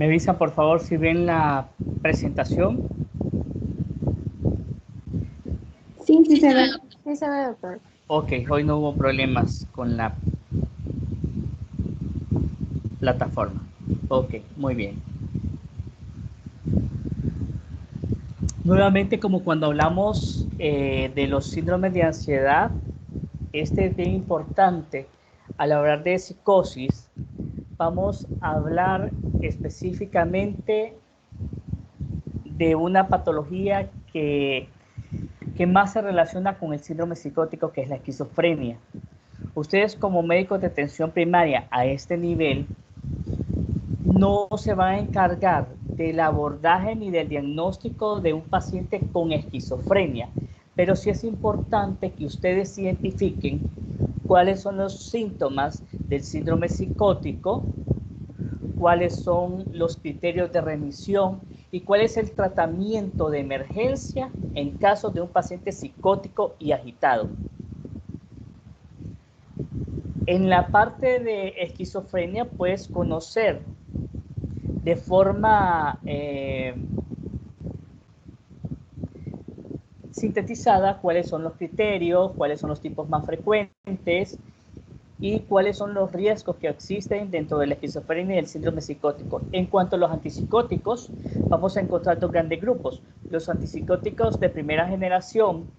Me avisan, por favor, si ven la presentación. Sí, sí se ve, doctor. Ok, hoy no hubo problemas con la plataforma. Ok, muy bien. Nuevamente, como cuando hablamos de los síndromes de ansiedad, este es bien importante. Al hablar de psicosis, vamos a hablar específicamente de una patología que más se relaciona con el síndrome psicótico, que es la esquizofrenia. Ustedes como médicos de atención primaria a este nivel no se van a encargar del abordaje ni del diagnóstico de un paciente con esquizofrenia, pero sí es importante que ustedes identifiquen cuáles son los síntomas del síndrome psicótico, cuáles son los criterios de remisión y cuál es el tratamiento de emergencia en caso de un paciente psicótico y agitado. En la parte de esquizofrenia puedes conocer de forma sintetizada cuáles son los criterios, cuáles son los tipos más frecuentes y cuáles son los riesgos que existen dentro de la esquizofrenia y el síndrome psicótico. En cuanto a los antipsicóticos, vamos a encontrar dos grandes grupos. Los antipsicóticos de primera generación,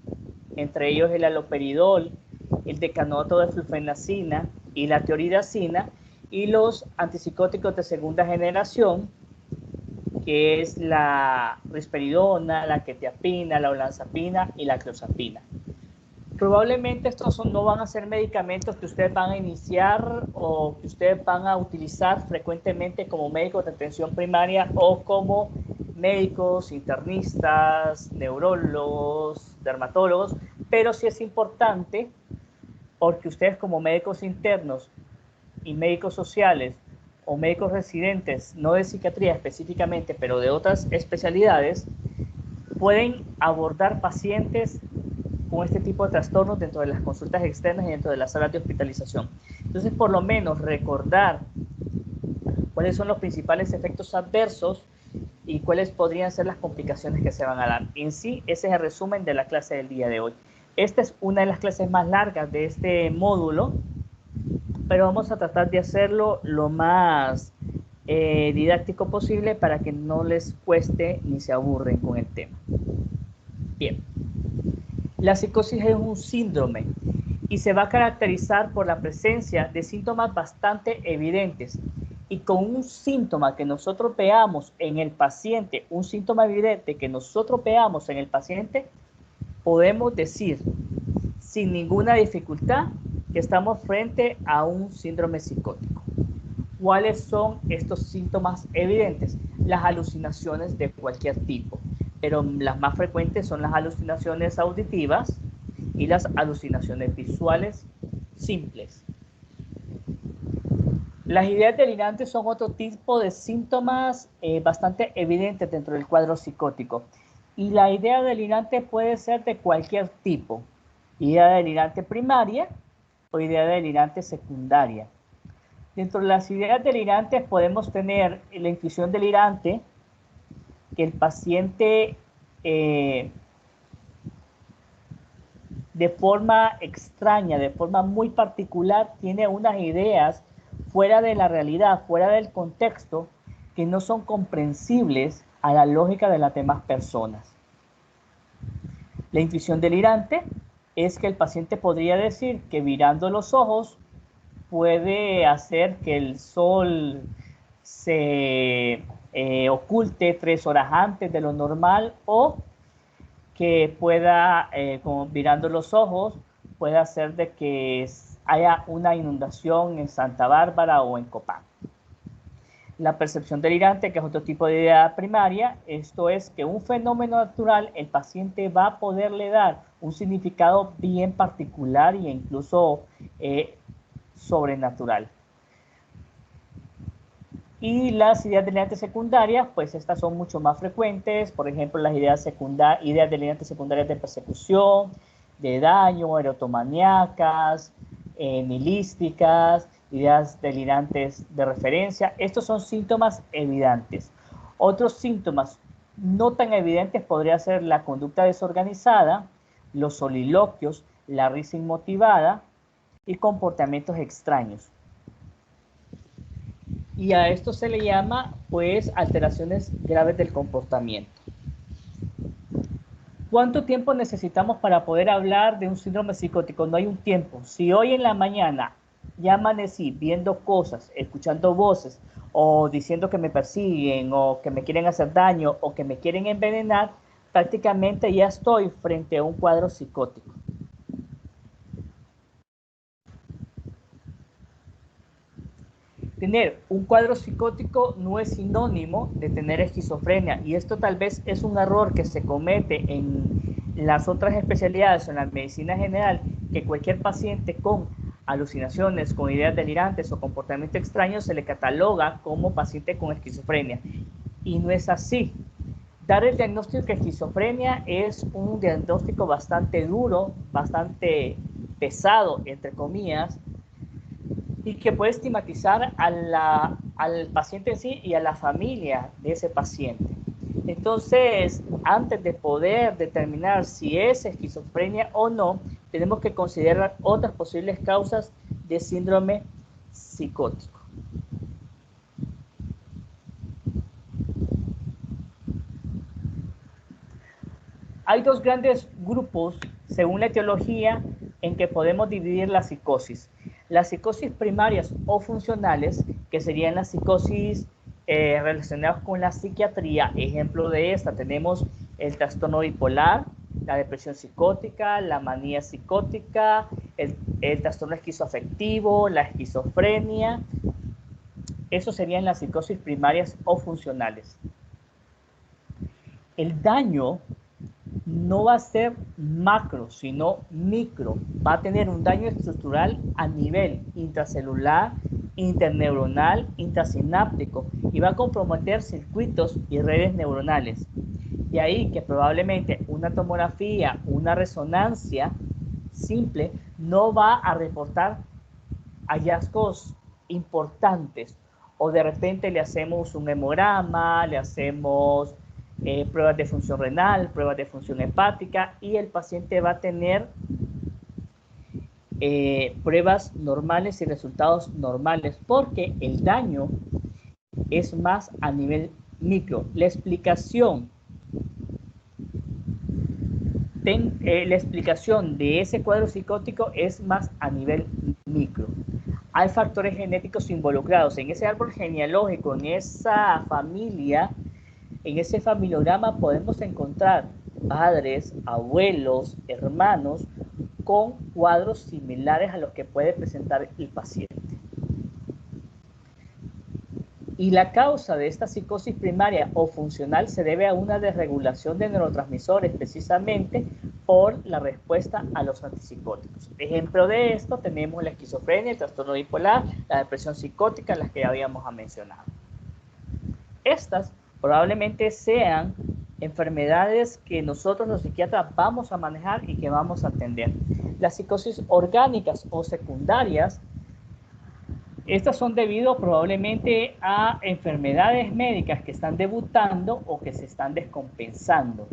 entre ellos el haloperidol, el decanoato de flufenacina y la tioridazina, y los antipsicóticos de segunda generación, que es la risperidona, la quetiapina, la olanzapina y la clozapina. Probablemente estos no van a ser medicamentos que ustedes van a iniciar o que ustedes van a utilizar frecuentemente como médicos de atención primaria o como médicos, internistas, neurólogos, dermatólogos, pero sí es importante porque ustedes como médicos internos y médicos sociales o médicos residentes, no de psiquiatría específicamente, pero de otras especialidades, pueden abordar pacientes con este tipo de trastornos dentro de las consultas externas y dentro de las salas de hospitalización. Entonces, por lo menos recordar cuáles son los principales efectos adversos y cuáles podrían ser las complicaciones que se van a dar. En sí, ese es el resumen de la clase del día de hoy. Esta es una de las clases más largas de este módulo, pero vamos a tratar de hacerlo lo más didáctico posible para que no les cueste ni se aburren con el tema. Bien, la psicosis es un síndrome y se va a caracterizar por la presencia de síntomas bastante evidentes. Y con un síntoma que nosotros veamos en el paciente, un síntoma evidente que nosotros veamos en el paciente, podemos decir sin ninguna dificultad que estamos frente a un síndrome psicótico. ¿Cuáles son estos síntomas evidentes? Las alucinaciones de cualquier tipo, pero las más frecuentes son las alucinaciones auditivas y las alucinaciones visuales simples. Las ideas delirantes son otro tipo de síntomas bastante evidentes dentro del cuadro psicótico. Y la idea delirante puede ser de cualquier tipo. Idea delirante primaria o idea delirante secundaria. Dentro de las ideas delirantes podemos tener la intuición delirante, que el paciente de forma extraña, de forma muy particular, tiene unas ideas fuera de la realidad, fuera del contexto, que no son comprensibles a la lógica de las demás personas. La intuición delirante es que el paciente podría decir que mirando los ojos puede hacer que el sol se oculte 3 horas antes de lo normal o que pueda, como mirando los ojos, puede hacer de que haya una inundación en Santa Bárbara o en Copán. La percepción delirante, que es otro tipo de idea primaria, esto es que un fenómeno natural, el paciente va a poderle dar un significado bien particular e incluso sobrenatural. Y las ideas delirantes secundarias, pues estas son mucho más frecuentes, por ejemplo, las ideas delirantes secundarias de persecución, de daño, erotomaníacas, nihilísticas, ideas delirantes de referencia. Estos son síntomas evidentes. Otros síntomas no tan evidentes podría ser la conducta desorganizada, los soliloquios, la risa inmotivada y comportamientos extraños. Y a esto se le llama, pues, alteraciones graves del comportamiento. ¿Cuánto tiempo necesitamos para poder hablar de un síndrome psicótico? No hay un tiempo. Si hoy en la mañana ya amanecí viendo cosas, escuchando voces, o diciendo que me persiguen, o que me quieren hacer daño, o que me quieren envenenar, prácticamente ya estoy frente a un cuadro psicótico. Tener un cuadro psicótico no es sinónimo de tener esquizofrenia, y esto tal vez es un error que se comete en las otras especialidades o en la medicina general, que cualquier paciente con alucinaciones, con ideas delirantes o comportamiento extraño se le cataloga como paciente con esquizofrenia, y no es así. Dar el diagnóstico de esquizofrenia es un diagnóstico bastante duro, bastante pesado, entre comillas, y que puede estigmatizar al paciente en sí y a la familia de ese paciente. Entonces, antes de poder determinar si es esquizofrenia o no, tenemos que considerar otras posibles causas de síndrome psicótico. Hay dos grandes grupos, según la etiología, en que podemos dividir la psicosis. Las psicosis primarias o funcionales, que serían las psicosis relacionadas con la psiquiatría. Ejemplo de esta, tenemos el trastorno bipolar, la depresión psicótica, la manía psicótica, el trastorno esquizoafectivo, la esquizofrenia. Eso serían las psicosis primarias o funcionales. El daño no va a ser macro, sino micro. Va a tener un daño estructural a nivel intracelular, interneuronal, intrasináptico, y va a comprometer circuitos y redes neuronales. De ahí que probablemente una tomografía, una resonancia simple no va a reportar hallazgos importantes, o de repente le hacemos un hemograma, le hacemos pruebas de función renal, pruebas de función hepática, y el paciente va a tener pruebas normales y resultados normales, porque el daño es más a nivel micro. La explicación de ese cuadro psicótico es más a nivel micro. Hay factores genéticos involucrados en ese árbol genealógico, en esa familia. En ese familiograma podemos encontrar padres, abuelos, hermanos con cuadros similares a los que puede presentar el paciente. Y la causa de esta psicosis primaria o funcional se debe a una desregulación de neurotransmisores, precisamente por la respuesta a los antipsicóticos. Ejemplo de esto tenemos la esquizofrenia, el trastorno bipolar, la depresión psicótica, las que ya habíamos mencionado. Estas probablemente sean enfermedades que nosotros los psiquiatras vamos a manejar y que vamos a atender. Las psicosis orgánicas o secundarias, estas son debido probablemente a enfermedades médicas que están debutando o que se están descompensando.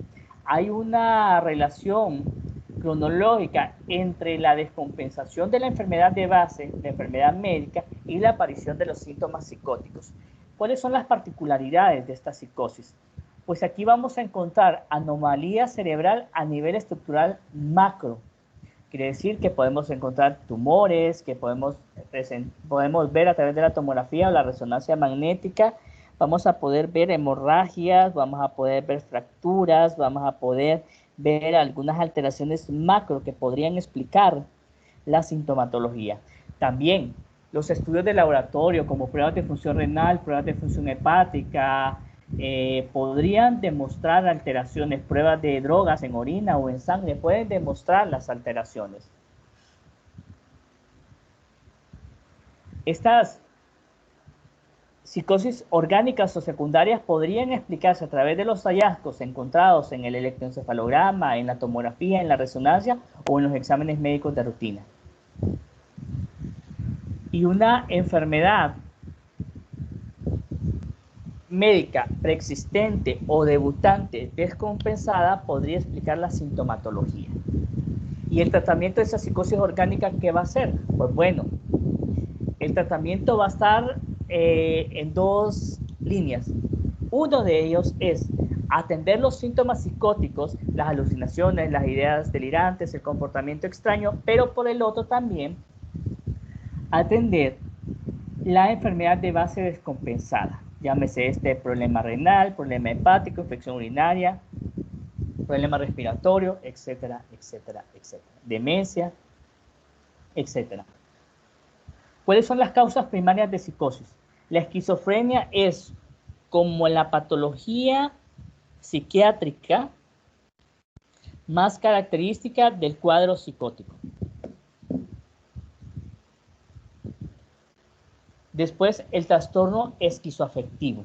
Hay una relación cronológica entre la descompensación de la enfermedad de base, la enfermedad médica, y la aparición de los síntomas psicóticos. ¿Cuáles son las particularidades de esta psicosis? Pues aquí vamos a encontrar anomalía cerebral a nivel estructural macro. Quiere decir que podemos encontrar tumores, que podemos ver a través de la tomografía o la resonancia magnética. Vamos a poder ver hemorragias, vamos a poder ver fracturas, vamos a poder ver algunas alteraciones macro que podrían explicar la sintomatología. También los estudios de laboratorio, como pruebas de función renal, pruebas de función hepática, podrían demostrar alteraciones. Pruebas de drogas en orina o en sangre pueden demostrar las alteraciones. Estas psicosis orgánicas o secundarias podrían explicarse a través de los hallazgos encontrados en el electroencefalograma, en la tomografía, en la resonancia o en los exámenes médicos de rutina. Y una enfermedad médica preexistente o debutante descompensada podría explicar la sintomatología. ¿Y el tratamiento de esa psicosis orgánica qué va a ser? Pues bueno, el tratamiento va a estar en dos líneas. Uno de ellos es atender los síntomas psicóticos, las alucinaciones, las ideas delirantes, el comportamiento extraño, pero por el otro también atender la enfermedad de base descompensada. Llámese este problema renal, problema hepático, infección urinaria, problema respiratorio, etcétera, etcétera, etcétera. Demencia, etcétera. ¿Cuáles son las causas primarias de psicosis? La esquizofrenia es como la patología psiquiátrica más característica del cuadro psicótico. Después, el trastorno esquizoafectivo.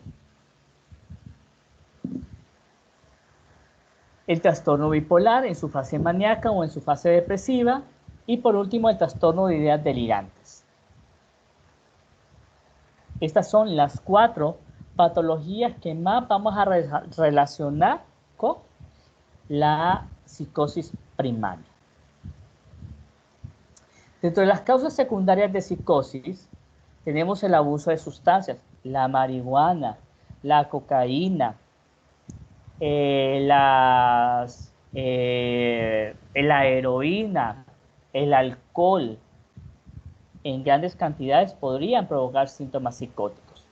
El trastorno bipolar en su fase maníaca o en su fase depresiva. Y por último, el trastorno de ideas delirantes. Estas son las 4 patologías que más vamos a relacionar con la psicosis primaria. Dentro de las causas secundarias de psicosis, tenemos el abuso de sustancias, la marihuana, la cocaína, la heroína, el alcohol, en grandes cantidades podrían provocar síntomas psicóticos.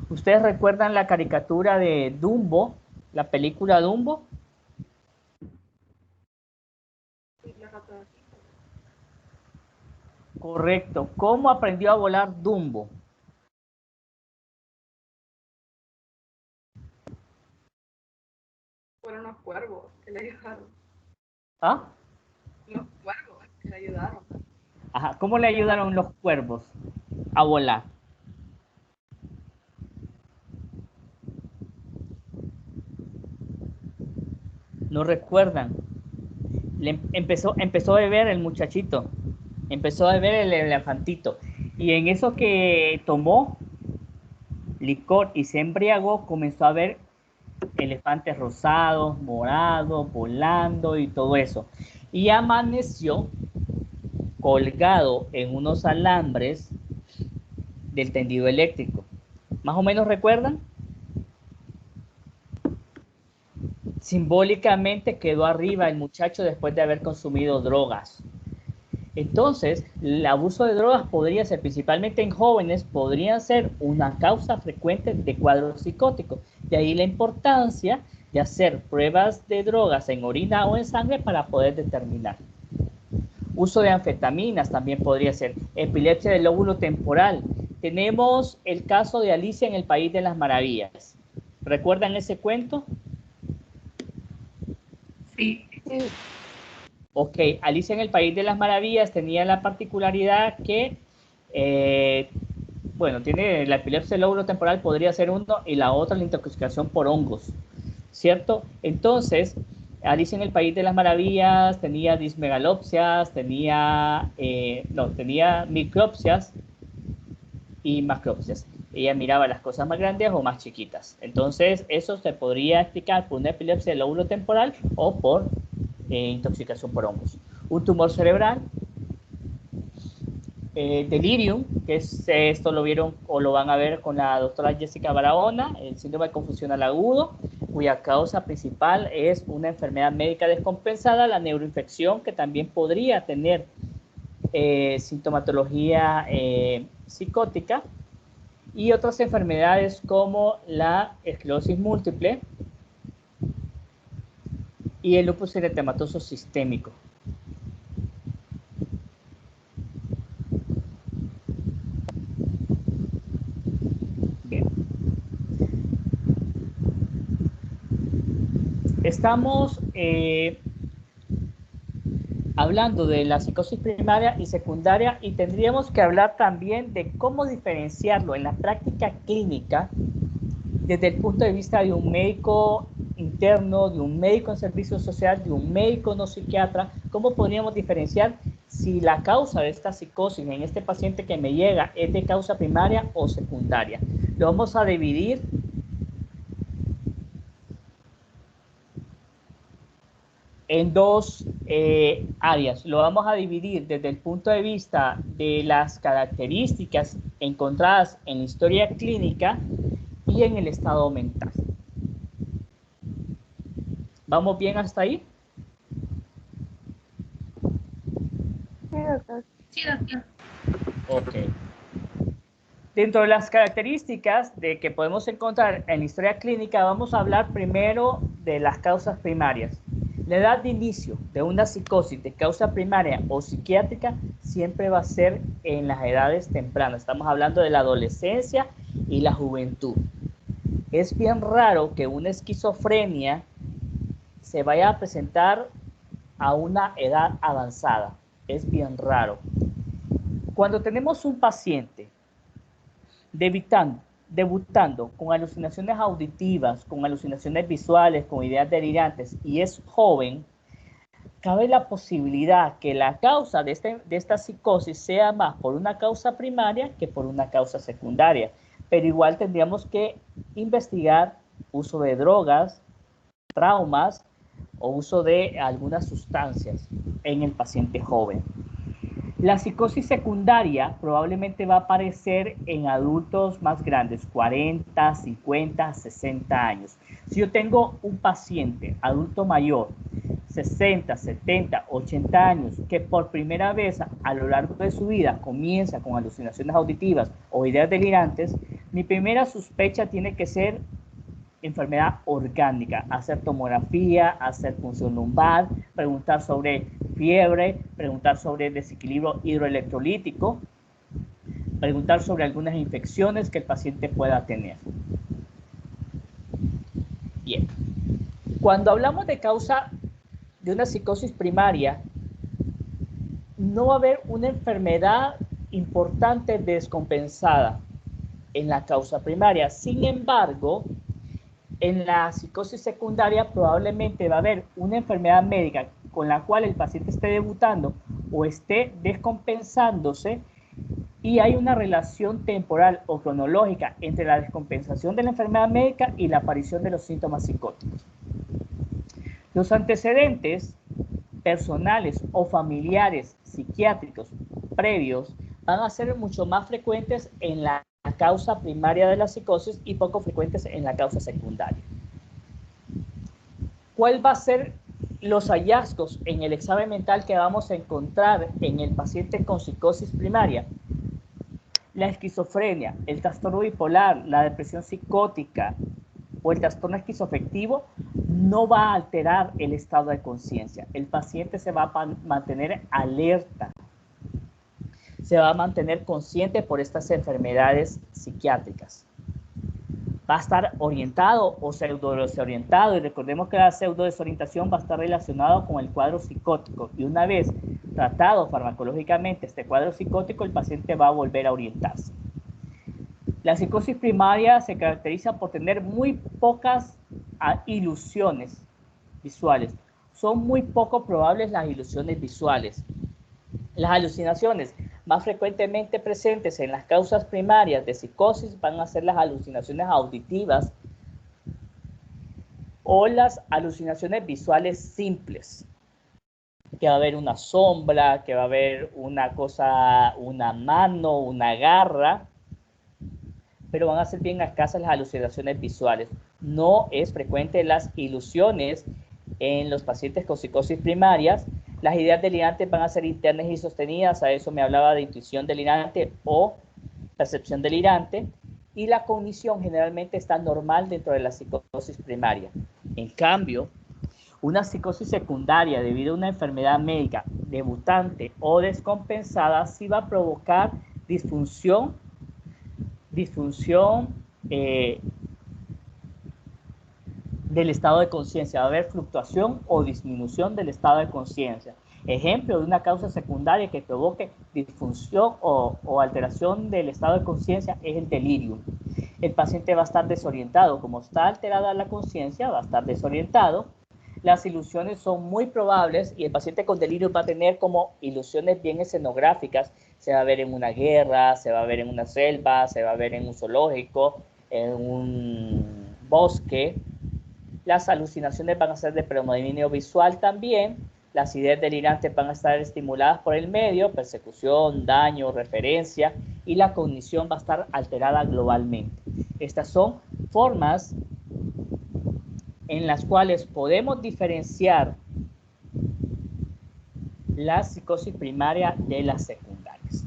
¿Ustedes recuerdan la caricatura de Dumbo, la película Dumbo? Correcto. ¿Cómo aprendió a volar Dumbo? Fueron los cuervos que le ayudaron. ¿Ah? Los cuervos que le ayudaron. Ajá. ¿Cómo le ayudaron los cuervos a volar? ¿No recuerdan? Empezó a beber el muchachito. Empezó a beber el elefantito. Y en eso que tomó licor y se embriagó, comenzó a ver elefantes rosados, morados, volando y todo eso. Y amaneció colgado en unos alambres del tendido eléctrico. ¿Más o menos recuerdan? Simbólicamente quedó arriba el muchacho después de haber consumido drogas. Entonces, el abuso de drogas podría ser, principalmente en jóvenes, podría ser una causa frecuente de cuadros psicóticos. De ahí la importancia de hacer pruebas de drogas en orina o en sangre para poder determinar. Uso de anfetaminas también podría ser. Epilepsia del lóbulo temporal. Tenemos el caso de Alicia en el País de las Maravillas. ¿Recuerdan ese cuento? Sí. Ok, Alicia en el País de las Maravillas tenía la particularidad que, bueno, tiene la epilepsia del lóbulo temporal, podría ser uno, y la otra la intoxicación por hongos, ¿cierto? Entonces, Alicia en el País de las Maravillas tenía dismegalopsias, tenía micropsias y macropsias. Ella miraba las cosas más grandes o más chiquitas. Entonces, eso se podría explicar por una epilepsia del lóbulo temporal o por intoxicación por hongos. Un tumor cerebral, delirium, que es, esto lo vieron o lo van a ver con la doctora Jessica Barahona, el síndrome confusional agudo, cuya causa principal es una enfermedad médica descompensada, la neuroinfección, que también podría tener sintomatología psicótica, y otras enfermedades como la esclerosis múltiple y el lupus eritematoso sistémico. Bien. Estamos hablando de la psicosis primaria y secundaria, y tendríamos que hablar también de cómo diferenciarlo en la práctica clínica desde el punto de vista de un médico interno, de un médico en servicio social, de un médico no psiquiatra. ¿Cómo podríamos diferenciar si la causa de esta psicosis en este paciente que me llega es de causa primaria o secundaria. Lo vamos a dividir en dos áreas. Lo vamos a dividir desde el punto de vista de las características encontradas en la historia clínica y en el estado mental. ¿Vamos bien hasta ahí? Sí, doctor. Sí, doctor. Ok. Dentro de las características de que podemos encontrar en la historia clínica, vamos a hablar primero de las causas primarias. La edad de inicio de una psicosis de causa primaria o psiquiátrica siempre va a ser en las edades tempranas. Estamos hablando de la adolescencia y la juventud. Es bien raro que una esquizofrenia se vaya a presentar a una edad avanzada. Es bien raro. Cuando tenemos un paciente debutando con alucinaciones auditivas, con alucinaciones visuales, con ideas delirantes y es joven, cabe la posibilidad que la causa de esta psicosis sea más por una causa primaria que por una causa secundaria. Pero igual tendríamos que investigar uso de drogas, traumas o uso de algunas sustancias en el paciente joven. La psicosis secundaria probablemente va a aparecer en adultos más grandes, 40, 50, 60 años. Si yo tengo un paciente adulto mayor, 60, 70, 80 años, que por primera vez a lo largo de su vida comienza con alucinaciones auditivas o ideas delirantes, mi primera sospecha tiene que ser enfermedad orgánica, hacer tomografía, hacer punción lumbar, preguntar sobre fiebre, preguntar sobre desequilibrio hidroelectrolítico, preguntar sobre algunas infecciones que el paciente pueda tener. Bien, cuando hablamos de causa de una psicosis primaria, no va a haber una enfermedad importante descompensada en la causa primaria. Sin embargo, en la psicosis secundaria probablemente va a haber una enfermedad médica con la cual el paciente esté debutando o esté descompensándose y hay una relación temporal o cronológica entre la descompensación de la enfermedad médica y la aparición de los síntomas psicóticos. Los antecedentes personales o familiares psiquiátricos previos van a ser mucho más frecuentes en la causa primaria de la psicosis y poco frecuentes en la causa secundaria. ¿Cuál va a ser los hallazgos en el examen mental que vamos a encontrar en el paciente con psicosis primaria? La esquizofrenia, el trastorno bipolar, la depresión psicótica o el trastorno esquizoafectivo no va a alterar el estado de conciencia. El paciente se va a mantener alerta, se va a mantener consciente por estas enfermedades psiquiátricas. Va a estar orientado o pseudo-desorientado, y recordemos que la pseudo-desorientación va a estar relacionado con el cuadro psicótico, y una vez tratado farmacológicamente este cuadro psicótico, el paciente va a volver a orientarse. La psicosis primaria se caracteriza por tener muy pocas ilusiones visuales. Son muy poco probables las ilusiones visuales. Las alucinaciones más frecuentemente presentes en las causas primarias de psicosis van a ser las alucinaciones auditivas o las alucinaciones visuales simples, que va a haber una sombra, que va a haber una cosa, una mano, una garra, pero van a ser bien escasas las alucinaciones visuales. No es frecuente las ilusiones en los pacientes con psicosis primarias. Las ideas delirantes van a ser internas y sostenidas, a eso me hablaba de intuición delirante o percepción delirante, y la cognición generalmente está normal dentro de la psicosis primaria. En cambio, una psicosis secundaria debido a una enfermedad médica debutante o descompensada sí va a provocar disfunción del estado de conciencia, va a haber fluctuación o disminución del estado de conciencia. Ejemplo de una causa secundaria que provoque disfunción o alteración del estado de conciencia es el delirium. El paciente va a estar desorientado, como está alterada la conciencia, va a estar desorientado. las ilusiones son muy probables y el paciente con delirio va a tener como ilusiones bien escenográficas. Se va a ver en una guerra, se va a ver en una selva, se va a ver en un zoológico, en un bosque. Las alucinaciones van a ser de predominio visual también. Las ideas delirantes van a estar estimuladas por el medio, persecución, daño, referencia, y la cognición va a estar alterada globalmente. Estas son formas en las cuales podemos diferenciar la psicosis primaria de las secundarias.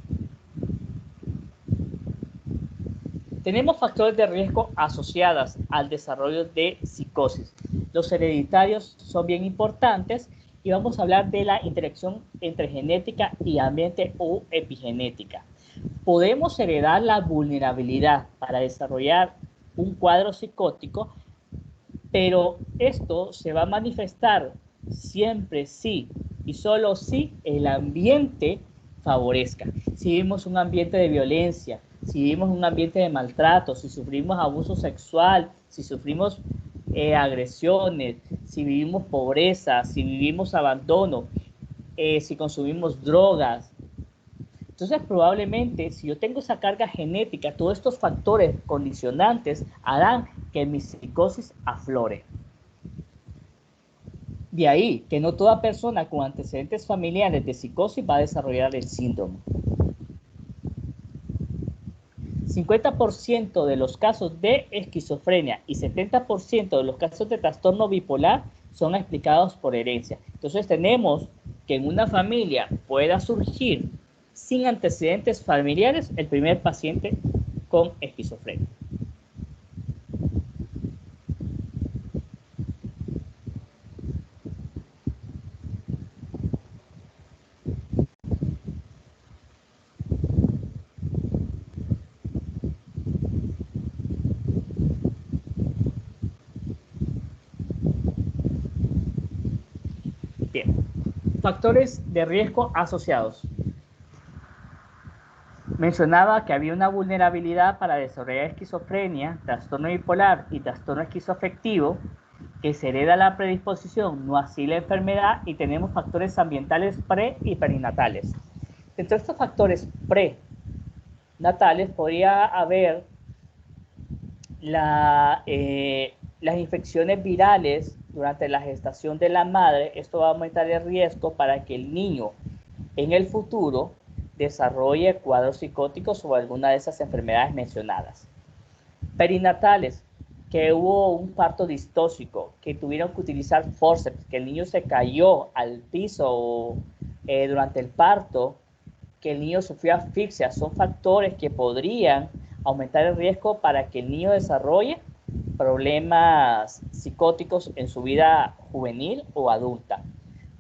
Tenemos factores de riesgo asociados al desarrollo de psicosis. Los hereditarios son bien importantes y vamos a hablar de la interacción entre genética y ambiente o epigenética. Podemos heredar la vulnerabilidad para desarrollar un cuadro psicótico, pero esto se va a manifestar siempre si y solo si el ambiente favorezca. Si vivimos un ambiente de violencia, si vivimos un ambiente de maltrato, si sufrimos abuso sexual, si sufrimos agresiones, si vivimos pobreza, si vivimos abandono, si consumimos drogas. Entonces, probablemente, si yo tengo esa carga genética, todos estos factores condicionantes harán que mi psicosis aflore. De ahí que no toda persona con antecedentes familiares de psicosis va a desarrollar el síndrome. 50% de los casos de esquizofrenia y 70% de los casos de trastorno bipolar son explicados por herencia. Entonces tenemos que en una familia pueda surgir sin antecedentes familiares el primer paciente con esquizofrenia. Bien, factores de riesgo asociados. Mencionaba que había una vulnerabilidad para desarrollar esquizofrenia, trastorno bipolar y trastorno esquizoafectivo, que se hereda la predisposición, no así la enfermedad, y tenemos factores ambientales pre y perinatales. Dentro de estos factores prenatales podría haber las infecciones virales durante la gestación de la madre. Esto va a aumentar el riesgo para que el niño en el futuro desarrolle cuadros psicóticos o alguna de esas enfermedades mencionadas. Perinatales, que hubo un parto distóxico, que tuvieron que utilizar forceps, que el niño se cayó al piso durante el parto, que el niño sufrió asfixia, son factores que podrían aumentar el riesgo para que el niño desarrolle problemas psicóticos en su vida juvenil o adulta.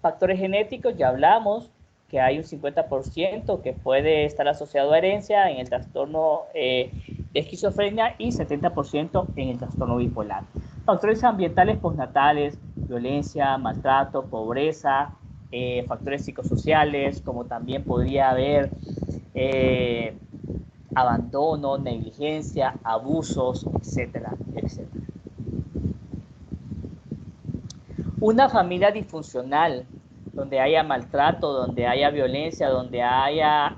Factores genéticos, ya hablamos que hay un 50% que puede estar asociado a herencia en el trastorno de esquizofrenia y 70% en el trastorno bipolar. Factores ambientales postnatales, violencia, maltrato, pobreza, factores psicosociales, como también podría haber abandono, negligencia, abusos, etcétera, etcétera. Una familia disfuncional, donde haya maltrato, donde haya violencia, donde haya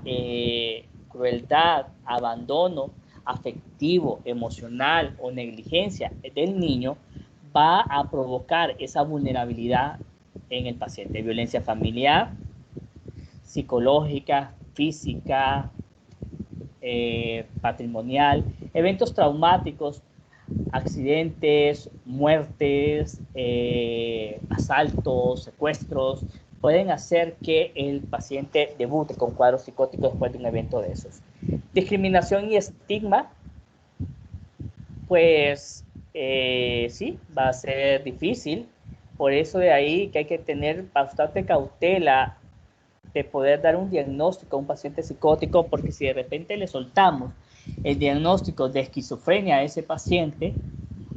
crueldad, abandono afectivo, emocional o negligencia del niño, va a provocar esa vulnerabilidad en el paciente. Violencia familiar, psicológica, física, patrimonial, eventos traumáticos, accidentes, muertes, asaltos, secuestros, pueden hacer que el paciente debute con cuadros psicóticos después de un evento de esos. Discriminación y estigma, pues sí, va a ser difícil. Por eso de ahí que hay que tener bastante cautela de poder dar un diagnóstico a un paciente psicótico, porque si de repente le soltamos el diagnóstico de esquizofrenia a ese paciente,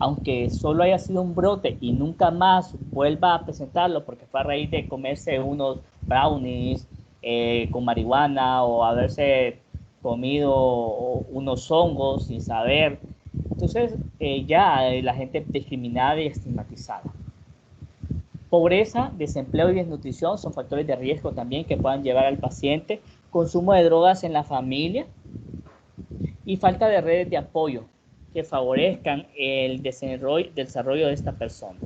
aunque solo haya sido un brote y nunca más vuelva a presentarlo porque fue a raíz de comerse unos brownies con marihuana o haberse comido unos hongos sin saber, entonces ya la gente discriminada y estigmatizada. Pobreza, desempleo y desnutrición son factores de riesgo también que puedan llevar al paciente. Consumo de drogas en la familia y falta de redes de apoyo que favorezcan el desarrollo de esta persona.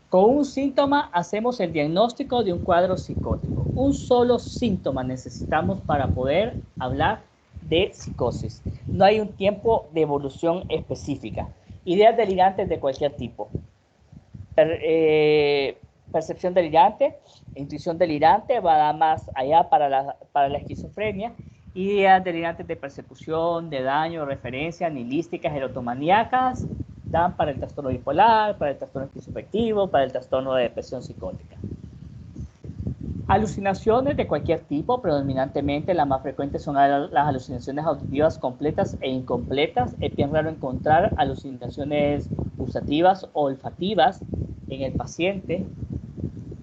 Con un síntoma hacemos el diagnóstico de un cuadro psicótico. Un solo síntoma necesitamos para poder hablar de psicosis. No hay un tiempo de evolución específica. Ideas delirantes de cualquier tipo. Percepción delirante, intuición delirante, va a dar más allá para la esquizofrenia. Ideas delirantes de persecución, de daño, referencia, nihilísticas, erotomaníacas, dan para el trastorno bipolar, para el trastorno esquizoafectivo, para el trastorno de depresión psicótica. Alucinaciones de cualquier tipo, predominantemente las más frecuentes son las alucinaciones auditivas completas e incompletas. Es bien raro encontrar alucinaciones gustativas o olfativas en el paciente,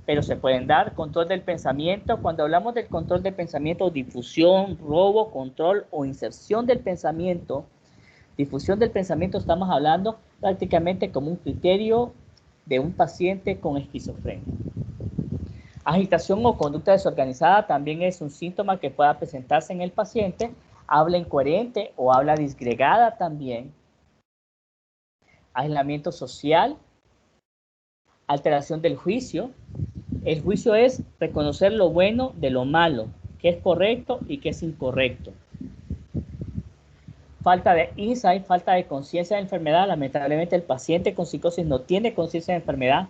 pero se pueden dar. Control del pensamiento. Cuando hablamos del control del pensamiento, difusión, robo, control o inserción del pensamiento, difusión del pensamiento, estamos hablando prácticamente como un criterio de un paciente con esquizofrenia. Agitación o conducta desorganizada también es un síntoma que pueda presentarse en el paciente. Habla incoherente o habla disgregada también. Aislamiento social. Alteración del juicio. El juicio es reconocer lo bueno de lo malo, qué es correcto y qué es incorrecto. Falta de insight, falta de conciencia de enfermedad. Lamentablemente el paciente con psicosis no tiene conciencia de enfermedad.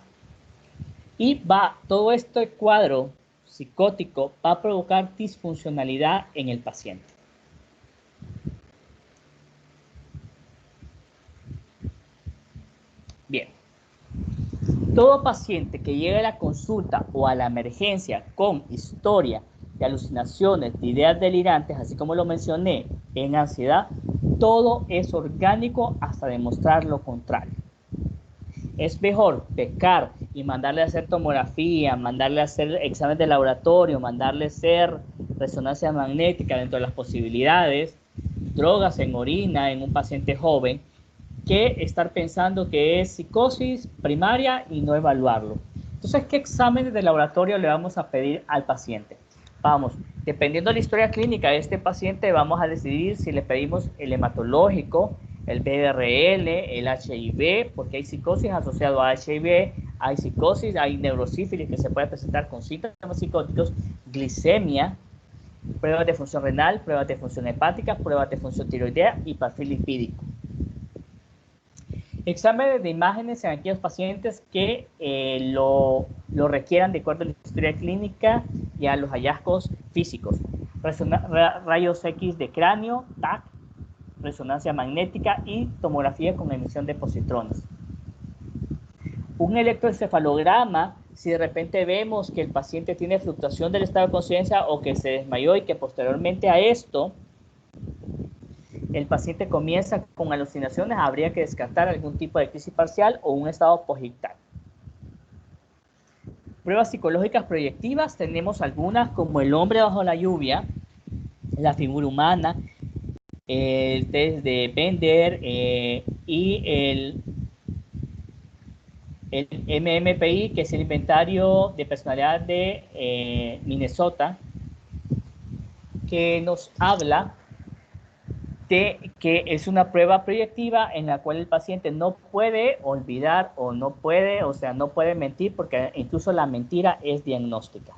Y todo este cuadro psicótico va a provocar disfuncionalidad en el paciente. Bien. Todo paciente que llegue a la consulta o a la emergencia con historia de alucinaciones, de ideas delirantes, así como lo mencioné, en ansiedad, todo es orgánico hasta demostrar lo contrario. Es mejor pecar y mandarle a hacer tomografía, mandarle a hacer exámenes de laboratorio, mandarle a hacer resonancia magnética dentro de las posibilidades, drogas en orina en un paciente joven, que estar pensando que es psicosis primaria y no evaluarlo. Entonces, ¿qué exámenes de laboratorio le vamos a pedir al paciente? Vamos, dependiendo de la historia clínica de este paciente, vamos a decidir si le pedimos el hematológico, el BRL, el HIV, porque hay psicosis asociado a HIV, hay psicosis, hay neurosífilis que se puede presentar con síntomas psicóticos, glicemia, pruebas de función renal, pruebas de función hepática, pruebas de función tiroidea y perfil lipídico. Exámenes de imágenes en aquellos pacientes que lo requieran de acuerdo a la historia clínica y a los hallazgos físicos. Rayos X de cráneo, TAC, resonancia magnética y tomografía con emisión de positrones. Un electroencefalograma, si de repente vemos que el paciente tiene fluctuación del estado de conciencia o que se desmayó y que posteriormente a esto el paciente comienza con alucinaciones, habría que descartar algún tipo de crisis parcial o un estado posictal. Pruebas psicológicas proyectivas, tenemos algunas como el hombre bajo la lluvia, la figura humana, el test de Bender y el MMPI, que es el inventario de personalidad de Minnesota, que nos habla de que es una prueba proyectiva en la cual el paciente no puede olvidar o no puede mentir, porque incluso la mentira es diagnóstica.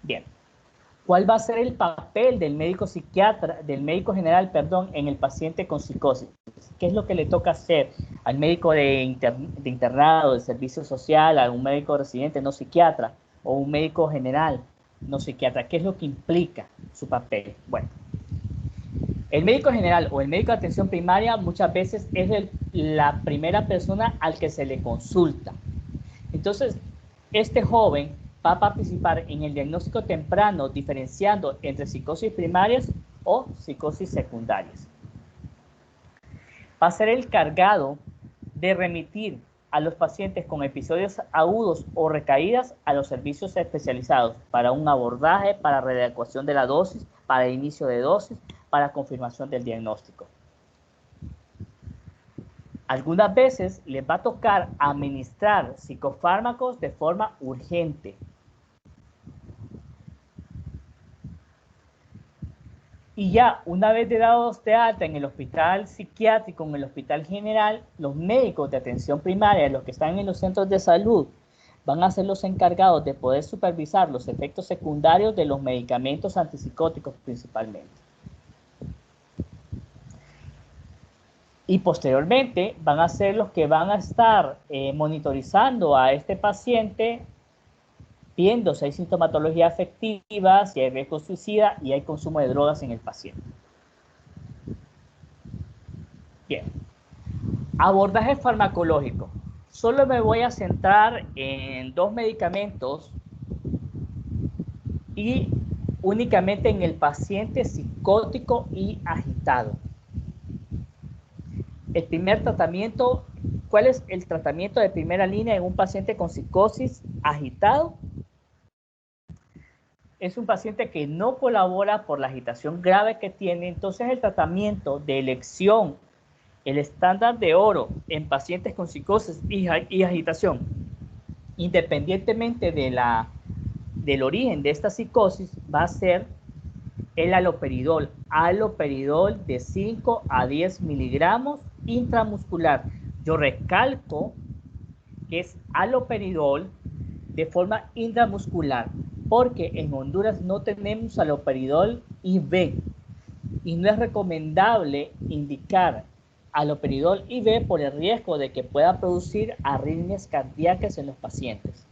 Bien. ¿Cuál va a ser el papel del médico psiquiatra, del médico general, perdón, en el paciente con psicosis? ¿Qué es lo que le toca hacer al médico de internado, del servicio social, a un médico residente no psiquiatra o un médico general no psiquiatra? ¿Qué es lo que implica su papel? Bueno, el médico general o el médico de atención primaria muchas veces es la primera persona al que se le consulta. Entonces, este joven va a participar en el diagnóstico temprano, diferenciando entre psicosis primarias o psicosis secundarias. Va a ser el cargado de remitir a los pacientes con episodios agudos o recaídas a los servicios especializados para un abordaje, para readecuación de la dosis, para inicio de dosis, para confirmación del diagnóstico. Algunas veces les va a tocar administrar psicofármacos de forma urgente. Y ya una vez dados de alta en el hospital psiquiátrico, en el hospital general, los médicos de atención primaria, los que están en los centros de salud, van a ser los encargados de poder supervisar los efectos secundarios de los medicamentos antipsicóticos principalmente. Y posteriormente van a ser los que van a estar monitorizando a este paciente, viendo si hay sintomatología afectiva, si hay riesgo suicida y hay consumo de drogas en el paciente. Bien. Abordaje farmacológico. Solo me voy a centrar en 2 medicamentos y únicamente en el paciente psicótico y agitado. El primer tratamiento, ¿cuál es el tratamiento de primera línea en un paciente con psicosis agitado? Es un paciente que no colabora por la agitación grave que tiene, entonces el tratamiento de elección, el estándar de oro en pacientes con psicosis y agitación, independientemente del origen de esta psicosis, va a ser el haloperidol. Haloperidol de 5 a 10 miligramos intramuscular. Yo recalco que es haloperidol de forma intramuscular, porque en Honduras no tenemos haloperidol IV y no es recomendable indicar haloperidol IV por el riesgo de que pueda producir arritmias cardíacas en los pacientes.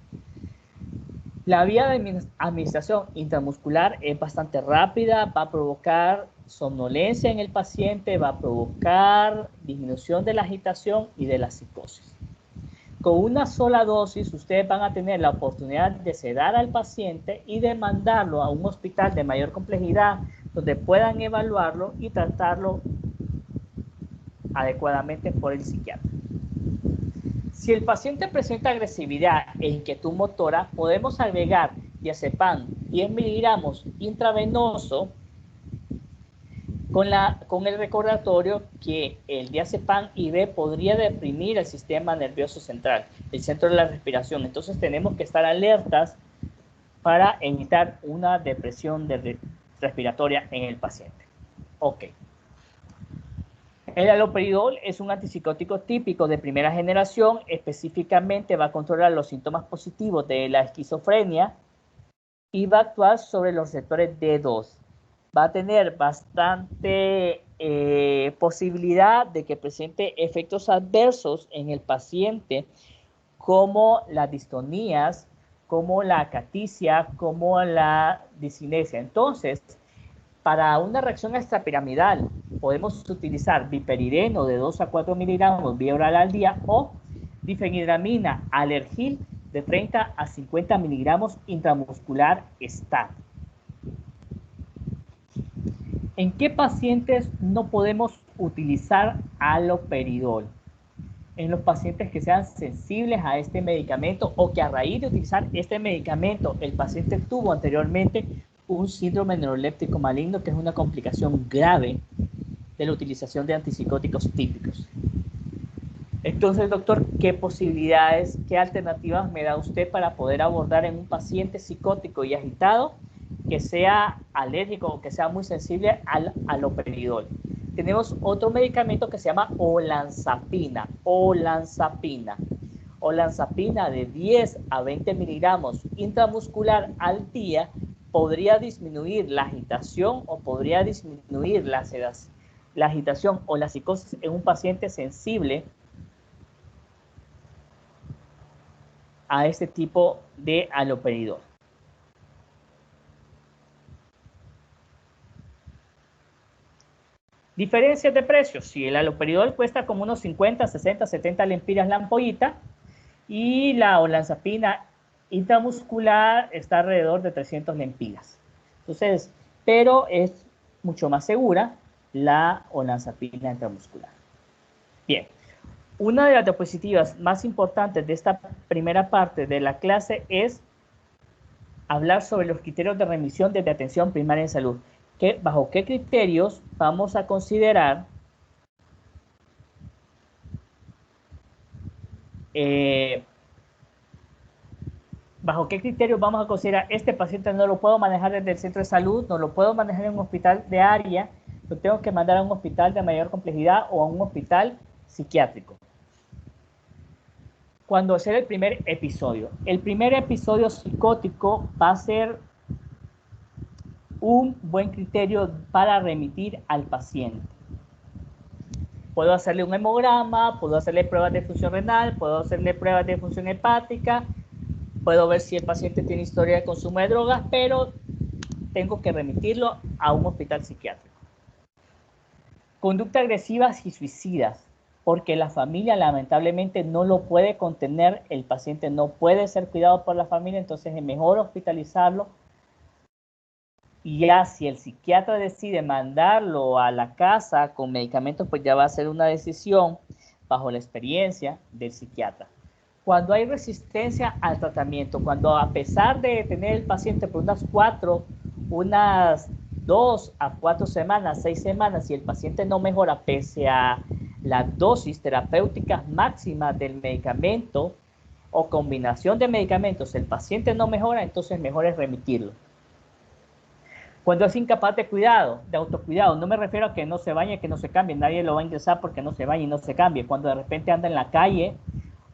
La vía de administración intramuscular es bastante rápida, va a provocar somnolencia en el paciente, va a provocar disminución de la agitación y de la psicosis. Con una sola dosis, ustedes van a tener la oportunidad de sedar al paciente y de mandarlo a un hospital de mayor complejidad, donde puedan evaluarlo y tratarlo adecuadamente por el psiquiatra. Si el paciente presenta agresividad e inquietud motora, podemos agregar diazepam 10 miligramos intravenoso con el recordatorio que el diazepam IV podría deprimir el sistema nervioso central, el centro de la respiración. Entonces tenemos que estar alertas para evitar una depresión respiratoria en el paciente. Ok. El haloperidol es un antipsicótico típico de primera generación, específicamente va a controlar los síntomas positivos de la esquizofrenia y va a actuar sobre los receptores D2. Va a tener bastante posibilidad de que presente efectos adversos en el paciente, como las distonías, como la acaticia, como la discinesia. Entonces, para una reacción extrapiramidal, podemos utilizar biperideno de 2 a 4 miligramos vía oral al día o difenhidramina alergil de 30 a 50 miligramos intramuscular STAT. ¿En qué pacientes no podemos utilizar haloperidol? En los pacientes que sean sensibles a este medicamento o que a raíz de utilizar este medicamento el paciente tuvo anteriormente un síndrome neuroléptico maligno, que es una complicación grave de la utilización de antipsicóticos típicos. Entonces, doctor, ¿qué posibilidades, qué alternativas me da usted para poder abordar en un paciente psicótico y agitado que sea alérgico o que sea muy sensible al haloperidol? Tenemos otro medicamento que se llama olanzapina. Olanzapina de 10 a 20 miligramos intramuscular al día podría disminuir la agitación o podría disminuir la agitación o la psicosis en un paciente sensible a este tipo de haloperidol. Diferencias de precios. Si el haloperidol cuesta como unos 50, 60, 70 lempiras la ampollita y la olanzapina intramuscular está alrededor de 300 lempiras. Entonces, pero es mucho más segura la olanzapina intramuscular. Bien. Una de las diapositivas más importantes de esta primera parte de la clase es hablar sobre los criterios de remisión desde atención primaria en salud. ¿Bajo qué criterios vamos a considerar bajo qué criterios vamos a considerar este paciente no lo puedo manejar desde el centro de salud, no lo puedo manejar en un hospital de área, lo tengo que mandar a un hospital de mayor complejidad o a un hospital psiquiátrico? Cuando sea el primer episodio psicótico va a ser un buen criterio para remitir al paciente. Puedo hacerle un hemograma, puedo hacerle pruebas de función renal, puedo hacerle pruebas de función hepática, puedo ver si el paciente tiene historia de consumo de drogas, pero tengo que remitirlo a un hospital psiquiátrico. Conductas agresivas y suicidas, porque la familia lamentablemente no lo puede contener, el paciente no puede ser cuidado por la familia, entonces es mejor hospitalizarlo. Y ya si el psiquiatra decide mandarlo a la casa con medicamentos, pues ya va a ser una decisión bajo la experiencia del psiquiatra. Cuando hay resistencia al tratamiento, cuando a pesar de tener el paciente por unas 2 a 4 semanas, 6 semanas, y el paciente no mejora pese a la dosis terapéutica máxima del medicamento o combinación de medicamentos, el paciente no mejora, entonces mejor es remitirlo. Cuando es incapaz de cuidado, de autocuidado, no me refiero a que no se bañe, que no se cambie, nadie lo va a ingresar porque no se bañe y no se cambie. Cuando de repente anda en la calle,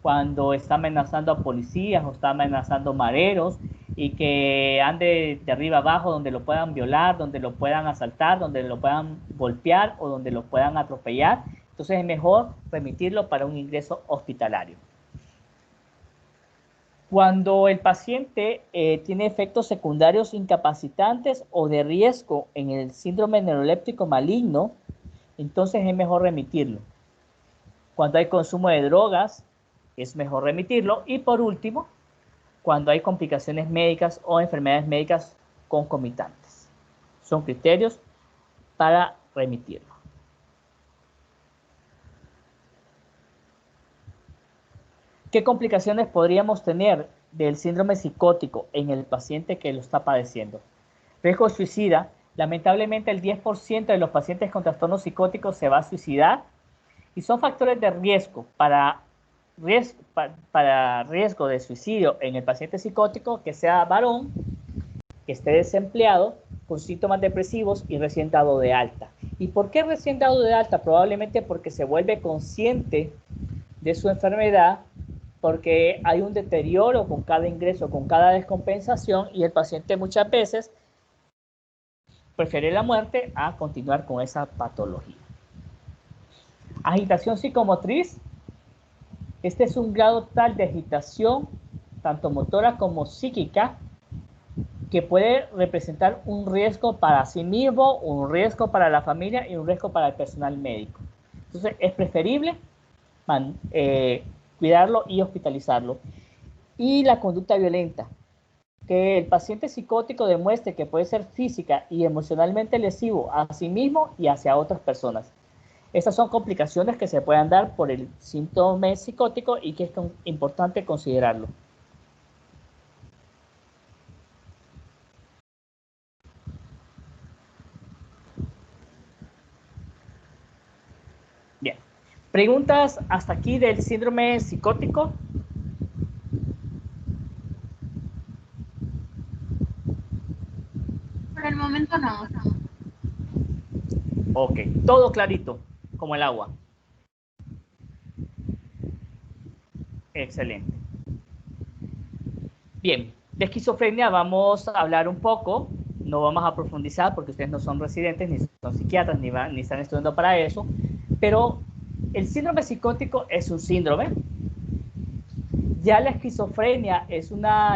cuando está amenazando a policías o está amenazando mareros y que ande de arriba abajo donde lo puedan violar, donde lo puedan asaltar, donde lo puedan golpear o donde lo puedan atropellar, entonces es mejor remitirlo para un ingreso hospitalario. Cuando el paciente tiene efectos secundarios incapacitantes o de riesgo en el síndrome neuroléptico maligno, entonces es mejor remitirlo. Cuando hay consumo de drogas, es mejor remitirlo. Y por último, cuando hay complicaciones médicas o enfermedades médicas concomitantes. Son criterios para remitirlo. ¿Qué complicaciones podríamos tener del síndrome psicótico en el paciente que lo está padeciendo? Riesgo suicida. Lamentablemente el 10% de los pacientes con trastornos psicóticos se va a suicidar y son factores de riesgo para riesgo de suicidio en el paciente psicótico que sea varón, que esté desempleado, con síntomas depresivos y recién dado de alta. ¿Y por qué recién dado de alta? Probablemente porque se vuelve consciente de su enfermedad, porque hay un deterioro con cada ingreso, con cada descompensación, y el paciente muchas veces prefiere la muerte a continuar con esa patología. Agitación psicomotriz. Este es un grado tal de agitación, tanto motora como psíquica, que puede representar un riesgo para sí mismo, un riesgo para la familia y un riesgo para el personal médico. Entonces es preferible cuidarlo y hospitalizarlo. Y la conducta violenta, que el paciente psicótico demuestre que puede ser física y emocionalmente lesivo a sí mismo y hacia otras personas. Estas son complicaciones que se pueden dar por el síntoma psicótico y que es importante considerarlo. Bien. ¿Preguntas hasta aquí del síndrome psicótico? Por el momento no. Ok, todo clarito, como el agua. Excelente. Bien, de esquizofrenia vamos a hablar un poco, no vamos a profundizar porque ustedes no son residentes, ni son psiquiatras, ni están estudiando para eso, pero el síndrome psicótico es un síndrome. Ya la esquizofrenia es una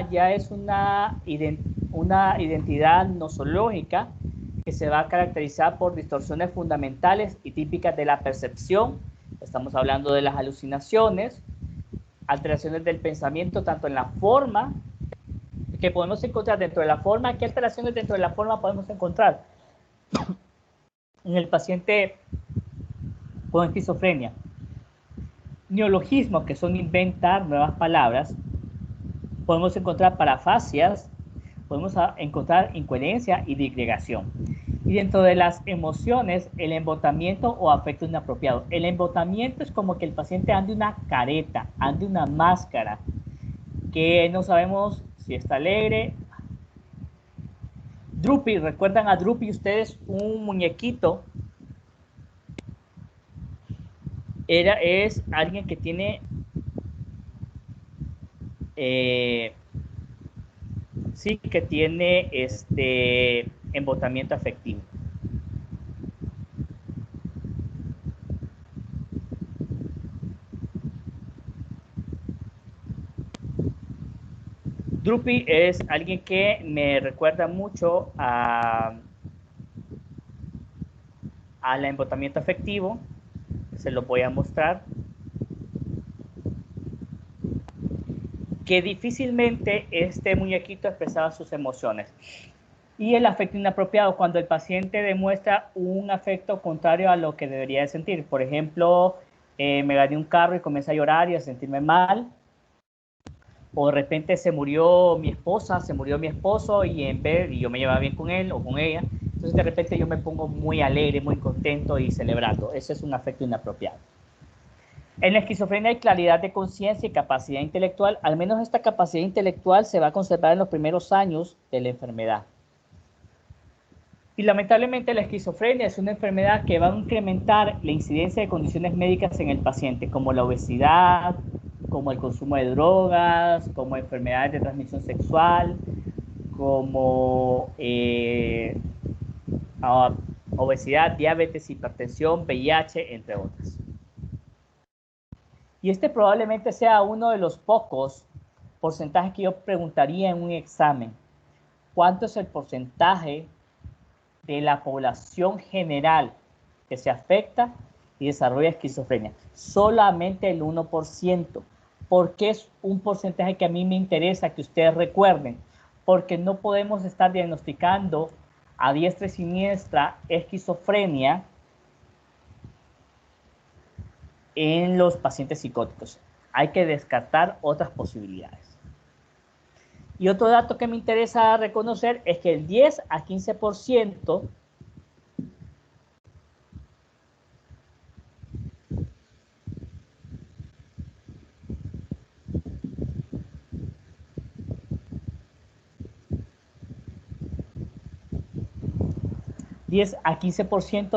identidad nosológica que se va a caracterizar por distorsiones fundamentales y típicas de la percepción. Estamos hablando de las alucinaciones, alteraciones del pensamiento, tanto en la forma que podemos encontrar dentro de la forma. ¿Qué alteraciones dentro de la forma podemos encontrar en el paciente con esquizofrenia? neologismos, que son inventar nuevas palabras, podemos encontrar parafasias, podemos encontrar incoherencia y digregación. Y dentro de las emociones, el embotamiento o afecto inapropiado. El embotamiento es como que el paciente ande una careta, ande una máscara, que no sabemos si está alegre. Droopy, ¿recuerdan a Droopy ustedes? Un muñequito. Es alguien que tiene sí, que tiene embotamiento afectivo. Droopy es alguien que me recuerda mucho al embotamiento afectivo. Se lo voy a mostrar. Que difícilmente este muñequito expresaba sus emociones. Y el afecto inapropiado, cuando el paciente demuestra un afecto contrario a lo que debería de sentir. Por ejemplo, me gané un carro y comienza a llorar y a sentirme mal. O de repente se murió mi esposa, se murió mi esposo y yo me llevaba bien con él o con ella. Entonces de repente yo me pongo muy alegre, muy contento y celebrando. Ese es un afecto inapropiado. En la esquizofrenia hay claridad de conciencia y capacidad intelectual. Al menos esta capacidad intelectual se va a conservar en los primeros años de la enfermedad. Y lamentablemente la esquizofrenia es una enfermedad que va a incrementar la incidencia de condiciones médicas en el paciente, como la obesidad, como el consumo de drogas, como enfermedades de transmisión sexual, como obesidad, diabetes, hipertensión, VIH, entre otras. Y este probablemente sea uno de los pocos porcentajes que yo preguntaría en un examen. ¿Cuánto es el porcentaje de la población general que se afecta y desarrolla esquizofrenia? Solamente el 1%. ¿Por qué es un porcentaje que a mí me interesa que ustedes recuerden? Porque no podemos estar diagnosticando a diestra y siniestra esquizofrenia en los pacientes psicóticos. Hay que descartar otras posibilidades. Y otro dato que me interesa reconocer es que el 10 a 15%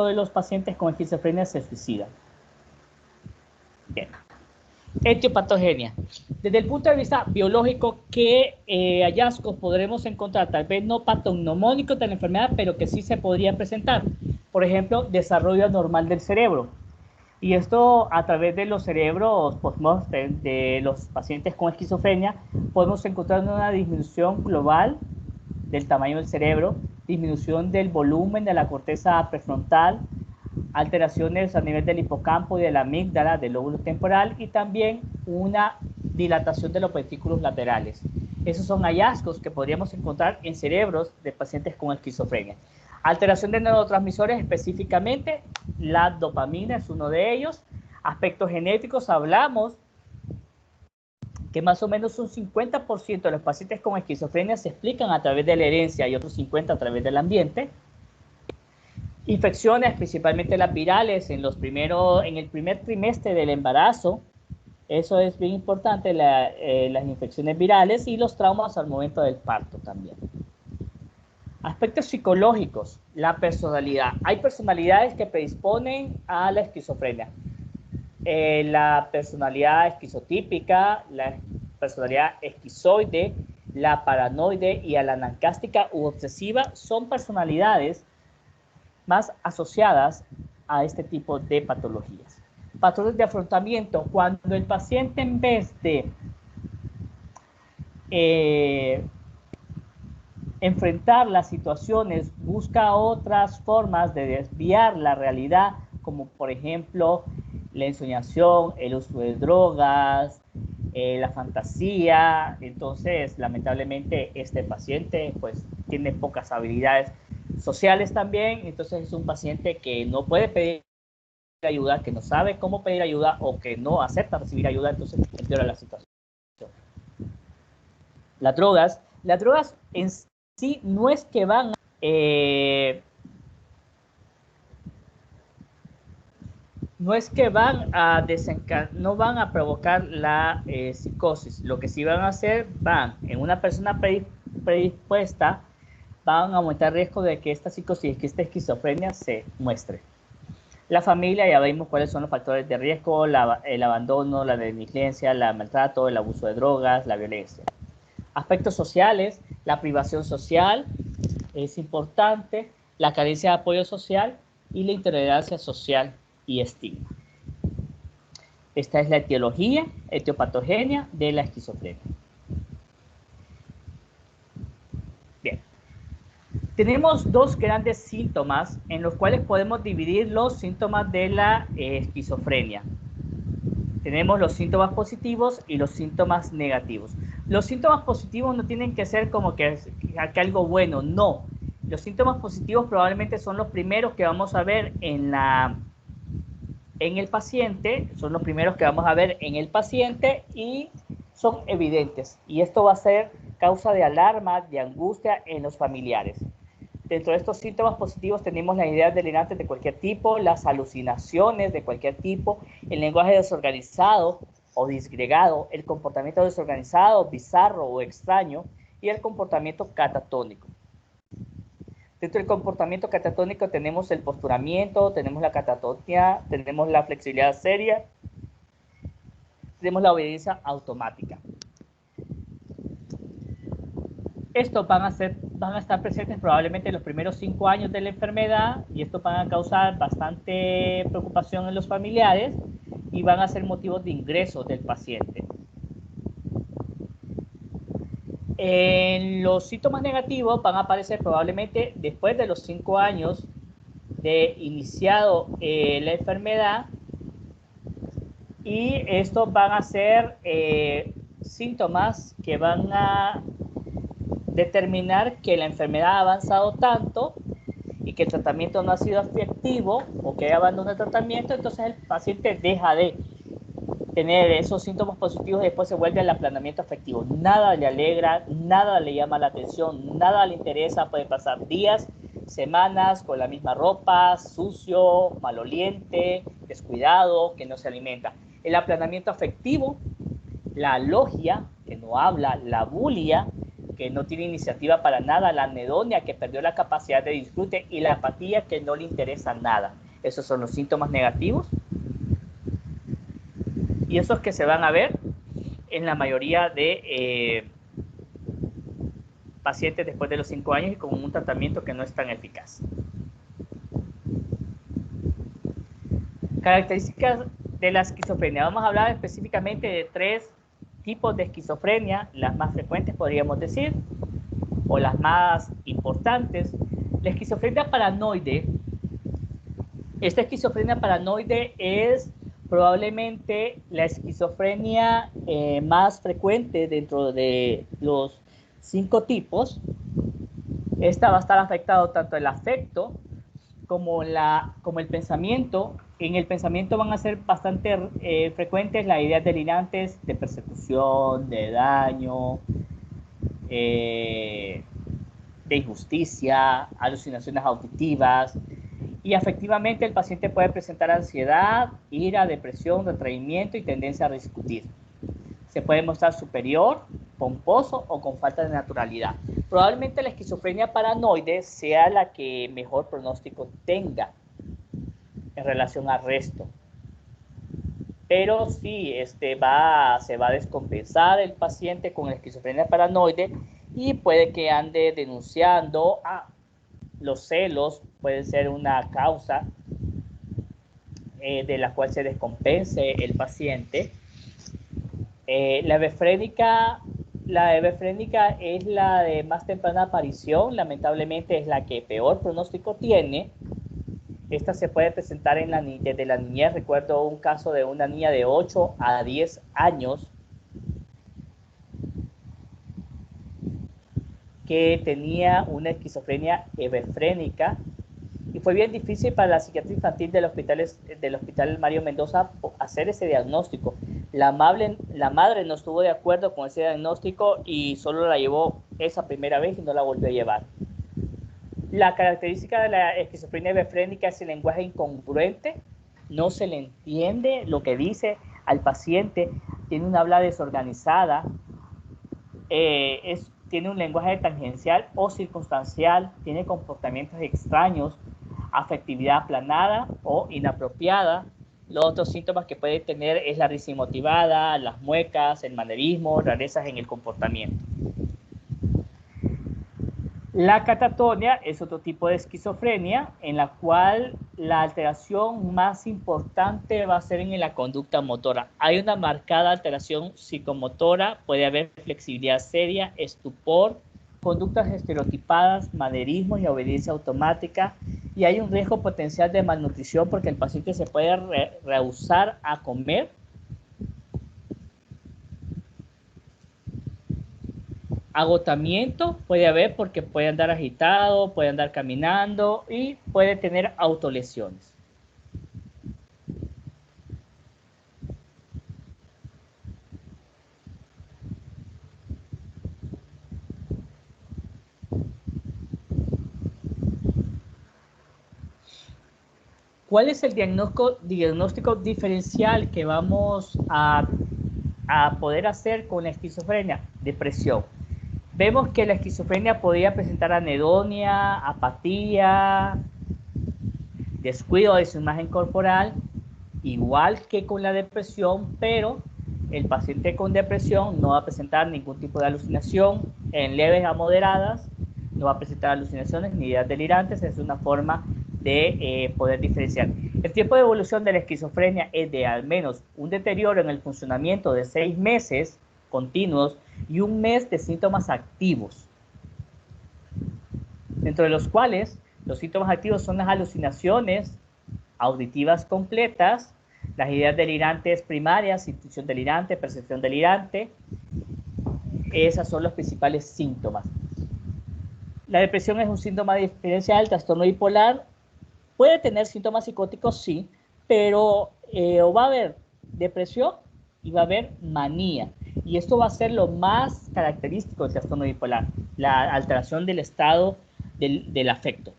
de los pacientes con esquizofrenia se suicidan. Bien. Etiopatogenia. Desde el punto de vista biológico, ¿qué hallazgos podremos encontrar? Tal vez no patognomónicos de la enfermedad, pero que sí se podría presentar. Por ejemplo, desarrollo anormal del cerebro. Y esto a través de los cerebros post-mortem de los pacientes con esquizofrenia, podemos encontrar una disminución global del tamaño del cerebro, disminución del volumen de la corteza prefrontal, alteraciones a nivel del hipocampo y de la amígdala, del lóbulo temporal, y también una dilatación de los ventículos laterales. Esos son hallazgos que podríamos encontrar en cerebros de pacientes con esquizofrenia. Alteración de neurotransmisores, específicamente la dopamina es uno de ellos. Aspectos genéticos, hablamos que más o menos un 50% de los pacientes con esquizofrenia se explican a través de la herencia y otros 50% a través del ambiente. Infecciones, principalmente las virales, en el primer trimestre del embarazo. Eso es bien importante, las infecciones virales y los traumas al momento del parto también. Aspectos psicológicos, la personalidad. Hay personalidades que predisponen a la esquizofrenia. La personalidad esquizotípica, la personalidad esquizoide, la paranoide y a la anancástica u obsesiva son personalidades más asociadas a este tipo de patologías. Patrones de afrontamiento, cuando el paciente en vez de enfrentar las situaciones busca otras formas de desviar la realidad, como por ejemplo la ensoñación, el uso de drogas, la fantasía. Entonces lamentablemente este paciente pues tiene pocas habilidades sociales también, entonces es un paciente que no puede pedir ayuda, que no sabe cómo pedir ayuda o que no acepta recibir ayuda, entonces empeora la situación. Las drogas en sí no es que van no es que van a no van a provocar la psicosis. Lo que sí van a hacer, en una persona predispuesta, van a aumentar el riesgo de que esta psicosis, que esta esquizofrenia se muestre. La familia, ya vimos cuáles son los factores de riesgo: el abandono, la negligencia, el maltrato, el abuso de drogas, la violencia. Aspectos sociales: la privación social es importante, la carencia de apoyo social y la intolerancia social y estigma. Esta es la etiopatogenia de la esquizofrenia. Bien. Tenemos dos grandes síntomas en los cuales podemos dividir los síntomas de la esquizofrenia. Tenemos los síntomas positivos y los síntomas negativos. Los síntomas positivos no tienen que ser como que algo bueno, no. Los síntomas positivos probablemente son los primeros que vamos a ver en el paciente, son los primeros que vamos a ver en el paciente y son evidentes. Y esto va a ser causa de alarma, de angustia en los familiares. Dentro de estos síntomas positivos tenemos las ideas delirantes de cualquier tipo, las alucinaciones de cualquier tipo, el lenguaje desorganizado o disgregado, el comportamiento desorganizado, bizarro o extraño y el comportamiento catatónico. Dentro del comportamiento catatónico tenemos el posturamiento, tenemos la catatonia, tenemos la flexibilidad seria, tenemos la obediencia automática. Estos van a estar presentes probablemente en los primeros 5 años de la enfermedad y estos van a causar bastante preocupación en los familiares y van a ser motivos de ingreso del paciente. Los síntomas negativos van a aparecer probablemente después de los 5 años de iniciado la enfermedad y estos van a ser síntomas que van a determinar que la enfermedad ha avanzado tanto y que el tratamiento no ha sido efectivo o que hay abandono de tratamiento, entonces el paciente deja de tener esos síntomas positivos y después se vuelve al aplanamiento afectivo. Nada le alegra, nada le llama la atención, nada le interesa, puede pasar días, semanas con la misma ropa, sucio, maloliente, descuidado, que no se alimenta. El aplanamiento afectivo, la alogia, que no habla, la bulia, que no tiene iniciativa para nada, la anedonia, que perdió la capacidad de disfrute, y la apatía, que no le interesa nada. Esos son los síntomas negativos. Y esos que se van a ver en la mayoría de pacientes después de los 5 años y con un tratamiento que no es tan eficaz. Características de la esquizofrenia. Vamos a hablar específicamente de 3 tipos de esquizofrenia, las más frecuentes podríamos decir, o las más importantes. La esquizofrenia paranoide. Esta esquizofrenia paranoide es probablemente la esquizofrenia más frecuente dentro de los 5 tipos. Esta va a estar afectado tanto el afecto como el pensamiento. En el pensamiento van a ser bastante frecuentes las ideas delirantes de persecución, de daño, de injusticia, alucinaciones auditivas. Y afectivamente el paciente puede presentar ansiedad, ira, depresión, retraimiento y tendencia a discutir. Se puede mostrar superior, pomposo o con falta de naturalidad. Probablemente la esquizofrenia paranoide sea la que mejor pronóstico tenga en relación al resto. Pero sí, se va a descompensar el paciente con la esquizofrenia paranoide y puede que ande denunciando los celos, puede ser una causa de la cual se descompense el paciente. La hebefrénica es la de más temprana aparición, lamentablemente es la que peor pronóstico tiene. Esta se puede presentar desde la niñez. Recuerdo un caso de una niña de 8 a 10 años que tenía una esquizofrenia hebefrénica y fue bien difícil para la psiquiatría infantil del Hospital Mario Mendoza hacer ese diagnóstico. La madre no estuvo de acuerdo con ese diagnóstico y solo la llevó esa primera vez y no la volvió a llevar. La característica de la esquizofrenia hebefrénica es el lenguaje incongruente, no se le entiende lo que dice al paciente, tiene una habla desorganizada, tiene un lenguaje tangencial o circunstancial, tiene comportamientos extraños, afectividad aplanada o inapropiada. Los otros síntomas que puede tener es la risa inmotivada, las muecas, el manerismo, rarezas en el comportamiento. La catatonia es otro tipo de esquizofrenia en la cual la alteración más importante va a ser en la conducta motora. Hay una marcada alteración psicomotora, puede haber flexibilidad seria, estupor, conductas estereotipadas, manerismos y obediencia automática, y hay un riesgo potencial de malnutrición porque el paciente se puede rehusar a comer. Agotamiento puede haber porque puede andar agitado, puede andar caminando y puede tener autolesiones. ¿Cuál es el diagnóstico diferencial que vamos a poder hacer con la esquizofrenia? Depresión. Vemos que la esquizofrenia podría presentar anedonia, apatía, descuido de su imagen corporal, igual que con la depresión, pero el paciente con depresión no va a presentar ningún tipo de alucinación en leves a moderadas, no va a presentar alucinaciones ni ideas delirantes, es una forma de poder diferenciar. El tiempo de evolución de la esquizofrenia es de al menos un deterioro en el funcionamiento de 6 meses continuos y 1 mes de síntomas activos, dentro de los cuales los síntomas activos son las alucinaciones auditivas completas, las ideas delirantes primarias, intuición delirante, percepción delirante. Esas son los principales síntomas. La depresión es un síntoma diferencial, el trastorno bipolar puede tener síntomas psicóticos, sí, pero va a haber depresión y va a haber manía. Y esto va a ser lo más característico del trastorno bipolar, la alteración del estado del afecto.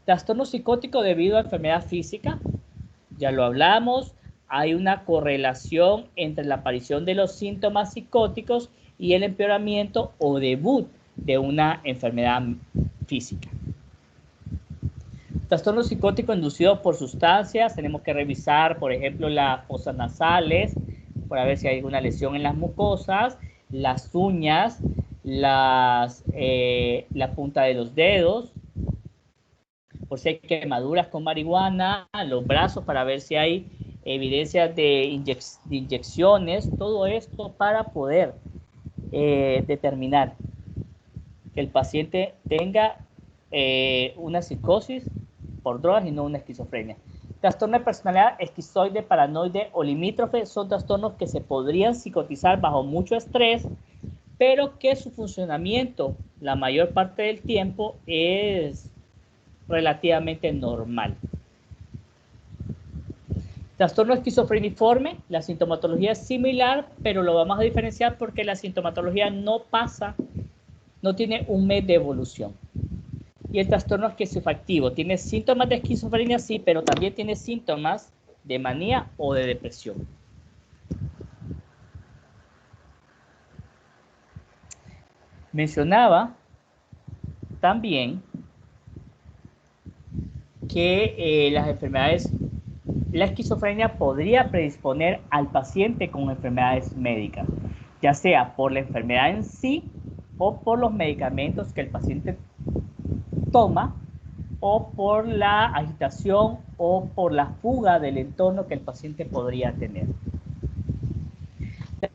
Trastorno psicótico debido a enfermedad física, ya lo hablamos, hay una correlación entre la aparición de los síntomas psicóticos y el empeoramiento o debut de una enfermedad física. Trastorno psicótico inducido por sustancias, tenemos que revisar, por ejemplo, las fosas nasales, para ver si hay alguna lesión en las mucosas, las uñas, la punta de los dedos, por si hay quemaduras con marihuana, los brazos para ver si hay evidencias de inyecciones, todo esto para poder determinar que el paciente tenga una psicosis por drogas y no una esquizofrenia. Trastorno de personalidad esquizoide, paranoide o limítrofe son trastornos que se podrían psicotizar bajo mucho estrés, pero que su funcionamiento la mayor parte del tiempo es relativamente normal. Trastorno esquizofreniforme, la sintomatología es similar, pero lo vamos a diferenciar porque la sintomatología no tiene 1 mes de evolución. Y el trastorno esquizoafectivo tiene síntomas de esquizofrenia, sí, pero también tiene síntomas de manía o de depresión. Mencionaba también que las enfermedades, la esquizofrenia podría predisponer al paciente con enfermedades médicas, ya sea por la enfermedad en sí o por los medicamentos que el paciente toma o por la agitación o por la fuga del entorno que el paciente podría tener.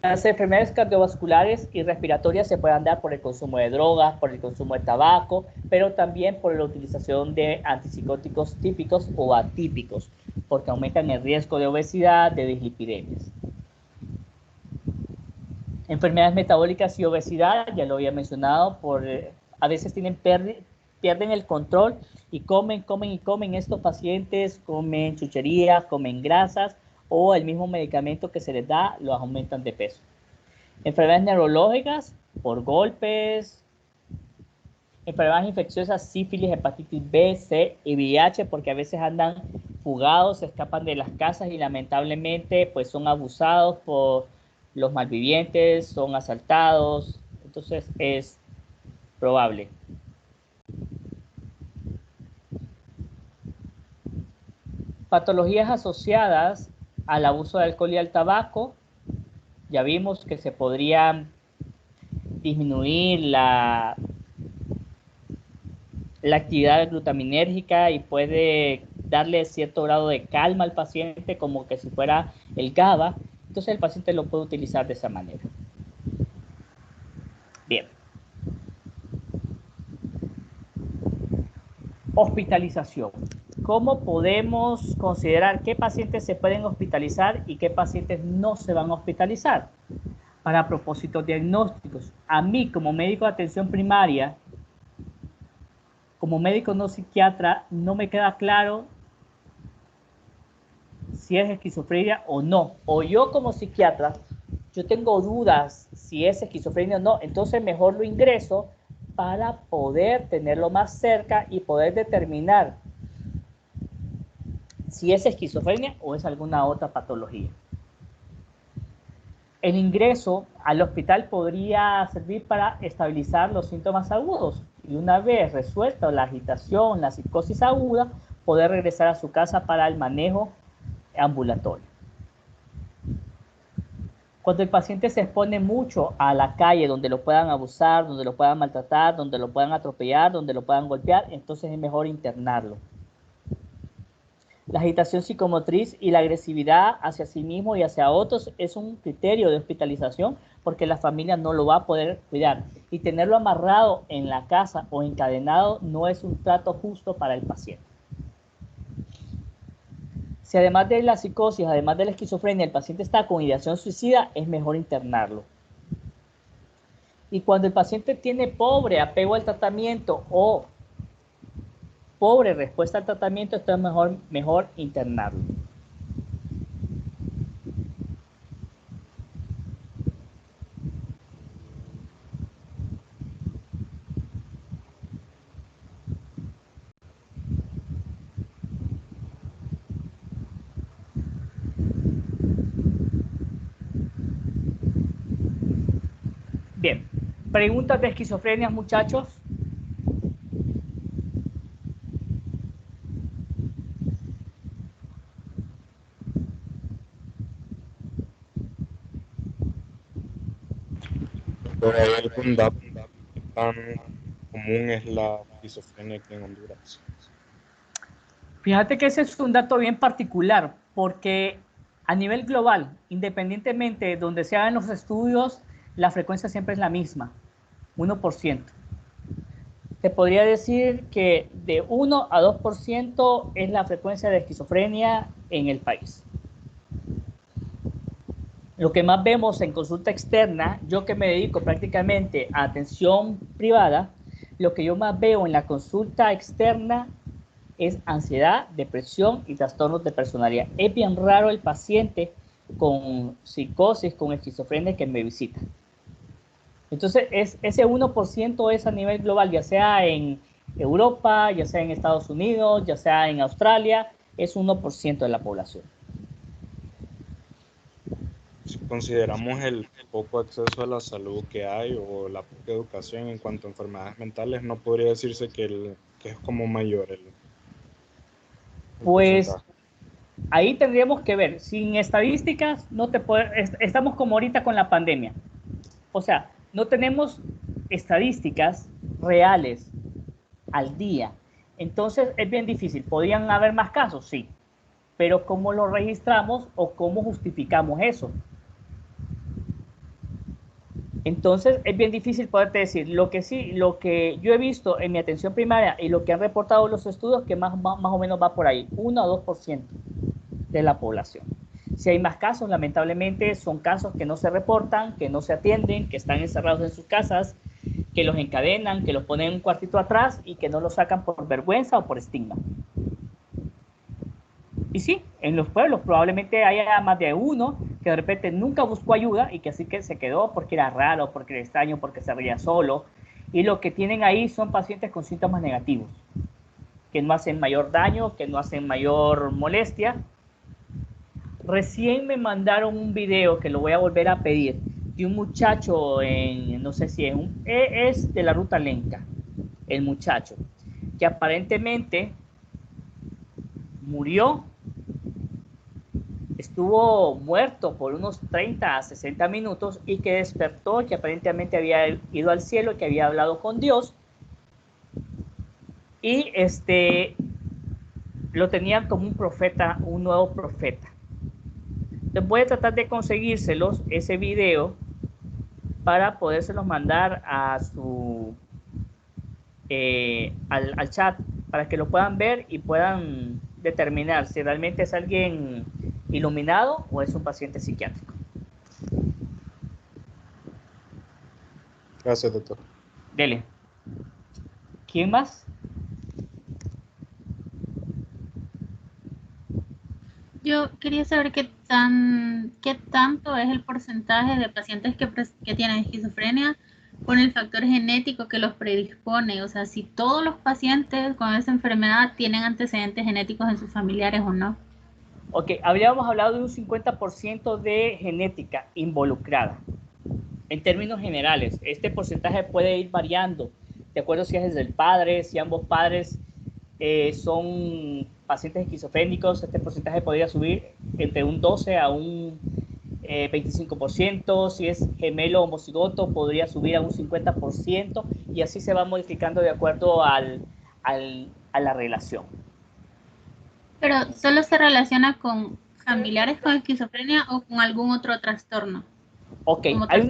Las enfermedades cardiovasculares y respiratorias se pueden dar por el consumo de drogas, por el consumo de tabaco, pero también por la utilización de antipsicóticos típicos o atípicos, porque aumentan el riesgo de obesidad, de dislipidemias. Enfermedades metabólicas y obesidad, ya lo había mencionado, a veces pierden el control y comen, comen y comen. Estos pacientes comen chucherías, comen grasas o el mismo medicamento que se les da los aumentan de peso. Enfermedades neurológicas por golpes, enfermedades infecciosas, sífilis, hepatitis B, C y VIH, porque a veces andan fugados, se escapan de las casas y lamentablemente pues son abusados por los malvivientes, son asaltados, entonces es probable. Patologías asociadas al abuso de alcohol y al tabaco, ya vimos que se podrían disminuir la actividad glutaminérgica y puede darle cierto grado de calma al paciente, como que si fuera el GABA. Entonces el paciente lo puede utilizar de esa manera. Bien. Hospitalización. ¿Cómo podemos considerar qué pacientes se pueden hospitalizar y qué pacientes no se van a hospitalizar? Para propósitos diagnósticos. A mí, como médico de atención primaria, como médico no psiquiatra, no me queda claro si es esquizofrenia o no. O yo como psiquiatra, yo tengo dudas si es esquizofrenia o no, entonces mejor lo ingreso para poder tenerlo más cerca y poder determinar si es esquizofrenia o es alguna otra patología. El ingreso al hospital podría servir para estabilizar los síntomas agudos y una vez resuelta la agitación, la psicosis aguda, poder regresar a su casa para el manejo ambulatorio. Cuando el paciente se expone mucho a la calle donde lo puedan abusar, donde lo puedan maltratar, donde lo puedan atropellar, donde lo puedan golpear, entonces es mejor internarlo. La agitación psicomotriz y la agresividad hacia sí mismo y hacia otros es un criterio de hospitalización porque la familia no lo va a poder cuidar. Y tenerlo amarrado en la casa o encadenado no es un trato justo para el paciente. Si además de la psicosis, además de la esquizofrenia, el paciente está con ideación suicida, es mejor internarlo. Y cuando el paciente tiene pobre apego al tratamiento o pobre respuesta al tratamiento, esto es mejor internarlo. Bien, preguntas de esquizofrenia, muchachos. Pero hay algún dato que tan común es la esquizofrenia aquí en Honduras. Fíjate que ese es un dato bien particular, porque a nivel global, independientemente de donde se hagan los estudios, la frecuencia siempre es la misma, 1%. Te podría decir que de 1 a 2% es la frecuencia de esquizofrenia en el país. Lo que más vemos en consulta externa, yo que me dedico prácticamente a atención privada, lo que yo más veo en la consulta externa es ansiedad, depresión y trastornos de personalidad. Es bien raro el paciente con psicosis, con esquizofrenia que me visita. Entonces, ese 1% es a nivel global, ya sea en Europa, ya sea en Estados Unidos, ya sea en Australia, es 1% de la población. Si consideramos el poco acceso a la salud que hay o la poca educación en cuanto a enfermedades mentales, no podría decirse que es como mayor el Pues porcentaje. ahí tendríamos que ver, sin estadísticas, estamos como ahorita con la pandemia. O sea, no tenemos estadísticas reales al día. Entonces es bien difícil. ¿Podrían haber más casos? Sí. Pero ¿cómo lo registramos o cómo justificamos eso? Entonces es bien difícil poderte decir. Lo que yo he visto en mi atención primaria y lo que han reportado los estudios, que más o menos va por ahí, 1 o 2% de la población. Si hay más casos, lamentablemente son casos que no se reportan, que no se atienden, que están encerrados en sus casas, que los encadenan, que los ponen en un cuartito atrás y que no los sacan por vergüenza o por estigma. Y sí, en los pueblos probablemente haya más de uno que de repente nunca buscó ayuda y que así que se quedó porque era raro, porque era extraño, porque se veía solo. Y lo que tienen ahí son pacientes con síntomas negativos, que no hacen mayor daño, que no hacen mayor molestia. Recién me mandaron un video que lo voy a volver a pedir de un muchacho en, no sé si es de la ruta Lenca, el muchacho, que aparentemente murió, estuvo muerto por unos 30 a 60 minutos y que despertó, que aparentemente había ido al cielo, que había hablado con Dios y lo tenían como un profeta, un nuevo profeta. Entonces voy a tratar de conseguírselos ese video para podérselos mandar a su al chat para que lo puedan ver y puedan determinar si realmente es alguien iluminado o es un paciente psiquiátrico. Gracias, doctor. Dele. ¿Quién más? Yo quería saber qué tanto es el porcentaje de pacientes que tienen esquizofrenia con el factor genético que los predispone. O sea, si todos los pacientes con esa enfermedad tienen antecedentes genéticos en sus familiares o no. Ok, habíamos hablado de un 50% de genética involucrada. En términos generales, este porcentaje puede ir variando, de acuerdo si es del padre, si ambos padres son pacientes esquizofrénicos, este porcentaje podría subir entre un 12 a un 25%, si es gemelo homocigoto podría subir a un 50% y así se va modificando de acuerdo a la relación. Pero ¿solo se relaciona con familiares con esquizofrenia o con algún otro trastorno? Ok, hay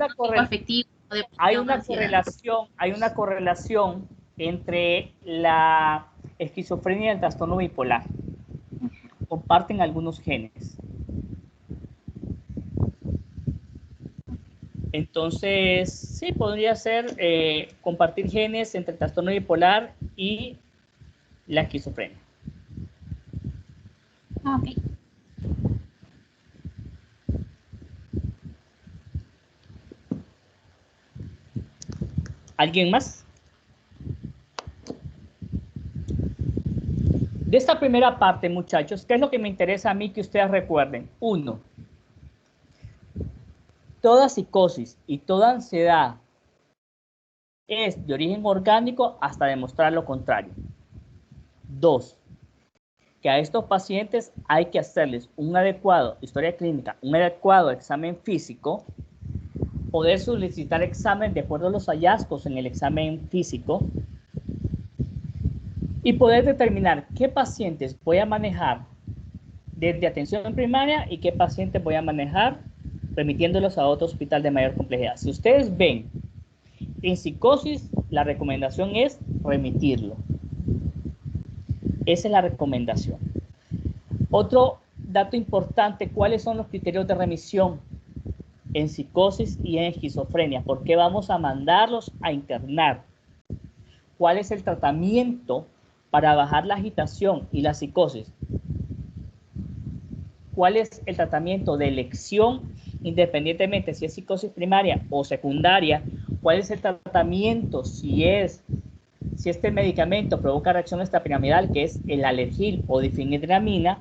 una correlación entre la esquizofrenia y el trastorno bipolar. Comparten algunos genes. Entonces, sí, podría ser compartir genes entre el trastorno bipolar y la esquizofrenia. Ok. ¿Alguien más? De esta primera parte, muchachos, ¿qué es lo que me interesa a mí que ustedes recuerden? 1. Toda psicosis y toda ansiedad es de origen orgánico hasta demostrar lo contrario. 2. Que a estos pacientes hay que hacerles un adecuado historia clínica, un adecuado examen físico, poder solicitar examen de acuerdo a los hallazgos en el examen físico y poder determinar qué pacientes voy a manejar desde atención primaria y qué pacientes voy a manejar remitiéndolos a otro hospital de mayor complejidad. Si ustedes ven en psicosis, la recomendación es remitirlo. Esa es la recomendación. Otro dato importante, ¿cuáles son los criterios de remisión en psicosis y en esquizofrenia? ¿Por qué vamos a mandarlos a internar? ¿Cuál es el tratamiento para bajar la agitación y la psicosis? ¿Cuál es el tratamiento de elección independientemente si es psicosis primaria o secundaria? ¿Cuál es el tratamiento si este medicamento provoca reacción extrapiramidal, que es el alergil o difenhidramina?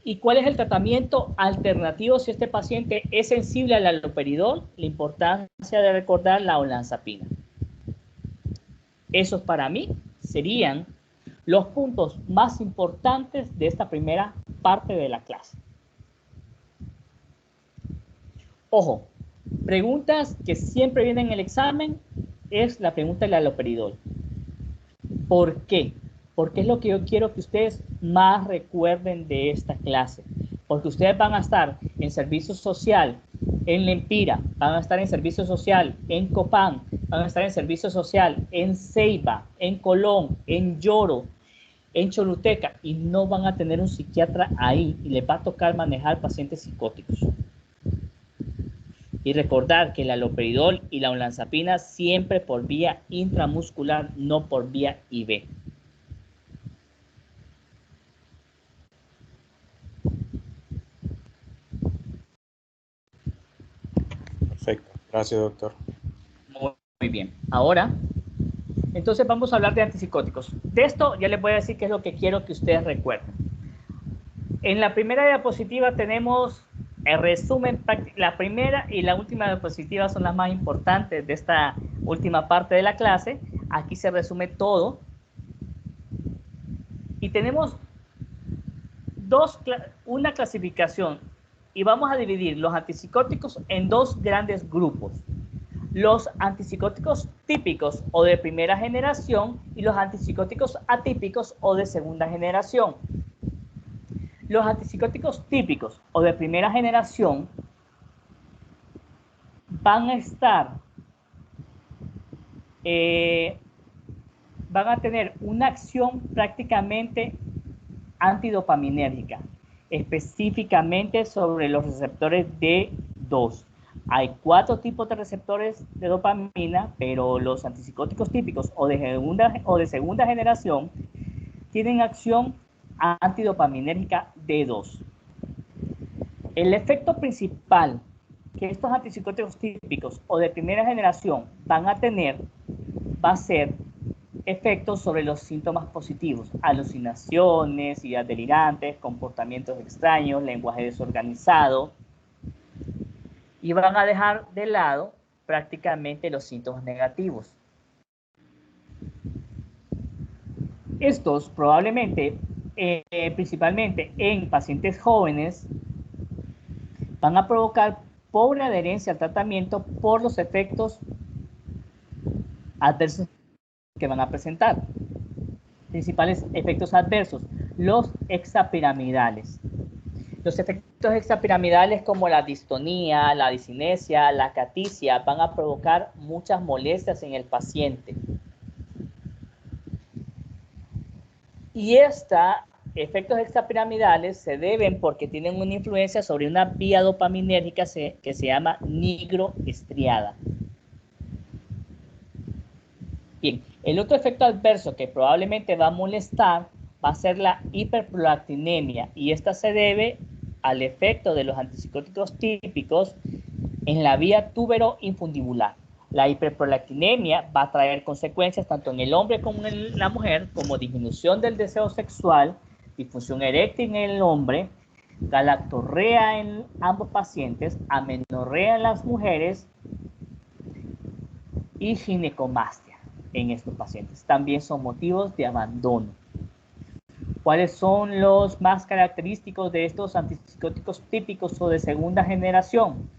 ¿Y cuál es el tratamiento alternativo si este paciente es sensible al haloperidol? La importancia de recordar la olanzapina. Esos para mí serían los puntos más importantes de esta primera parte de la clase. Ojo, preguntas que siempre vienen en el examen es la pregunta del haloperidol. ¿Por qué? Porque es lo que yo quiero que ustedes más recuerden de esta clase. Porque ustedes van a estar en servicio social en Lempira, van a estar en servicio social en Copán, van a estar en servicio social en Ceiba, en Colón, en Lloro, en Choluteca y no van a tener un psiquiatra ahí y les va a tocar manejar pacientes psicóticos. Y recordar que el haloperidol y la olanzapina siempre por vía intramuscular, no por vía IV. Perfecto. Gracias, doctor. Muy bien. Ahora, entonces vamos a hablar de antipsicóticos. De esto ya les voy a decir qué es lo que quiero que ustedes recuerden. En la primera diapositiva tenemos el resumen. La primera y la última diapositiva son las más importantes de esta última parte de la clase. Aquí se resume todo. Y tenemos una clasificación. Y vamos a dividir los antipsicóticos en dos grandes grupos. Los antipsicóticos típicos o de primera generación y los antipsicóticos atípicos o de segunda generación. Los antipsicóticos típicos o de primera generación van a tener una acción prácticamente antidopaminérgica, específicamente sobre los receptores D2. Hay 4 tipos de receptores de dopamina, pero los antipsicóticos típicos o de segunda generación tienen acción antidopaminérgica D2. El efecto principal que estos antipsicóticos típicos o de primera generación van a tener va a ser efectos sobre los síntomas positivos, alucinaciones, ideas delirantes, comportamientos extraños, lenguaje desorganizado, y van a dejar de lado prácticamente los síntomas negativos. Estos probablemente, principalmente en pacientes jóvenes, van a provocar pobre adherencia al tratamiento por los efectos adversos que van a presentar. Principales efectos adversos, los extrapiramidales. Los efectos extrapiramidales como la distonía, la discinesia, la acaticia van a provocar muchas molestias en el paciente. Y estos efectos extrapiramidales se deben porque tienen una influencia sobre una vía dopaminérgica que se llama nigroestriada. Bien, el otro efecto adverso que probablemente va a molestar va a ser la hiperprolactinemia, y esta se debe al efecto de los antipsicóticos típicos en la vía túbero-infundibular. La hiperprolactinemia va a traer consecuencias tanto en el hombre como en la mujer, como disminución del deseo sexual, disfunción eréctil en el hombre, galactorrea en ambos pacientes, amenorrea en las mujeres y ginecomastia en estos pacientes. También son motivos de abandono. ¿Cuáles son los más característicos de estos antipsicóticos típicos o de segunda generación?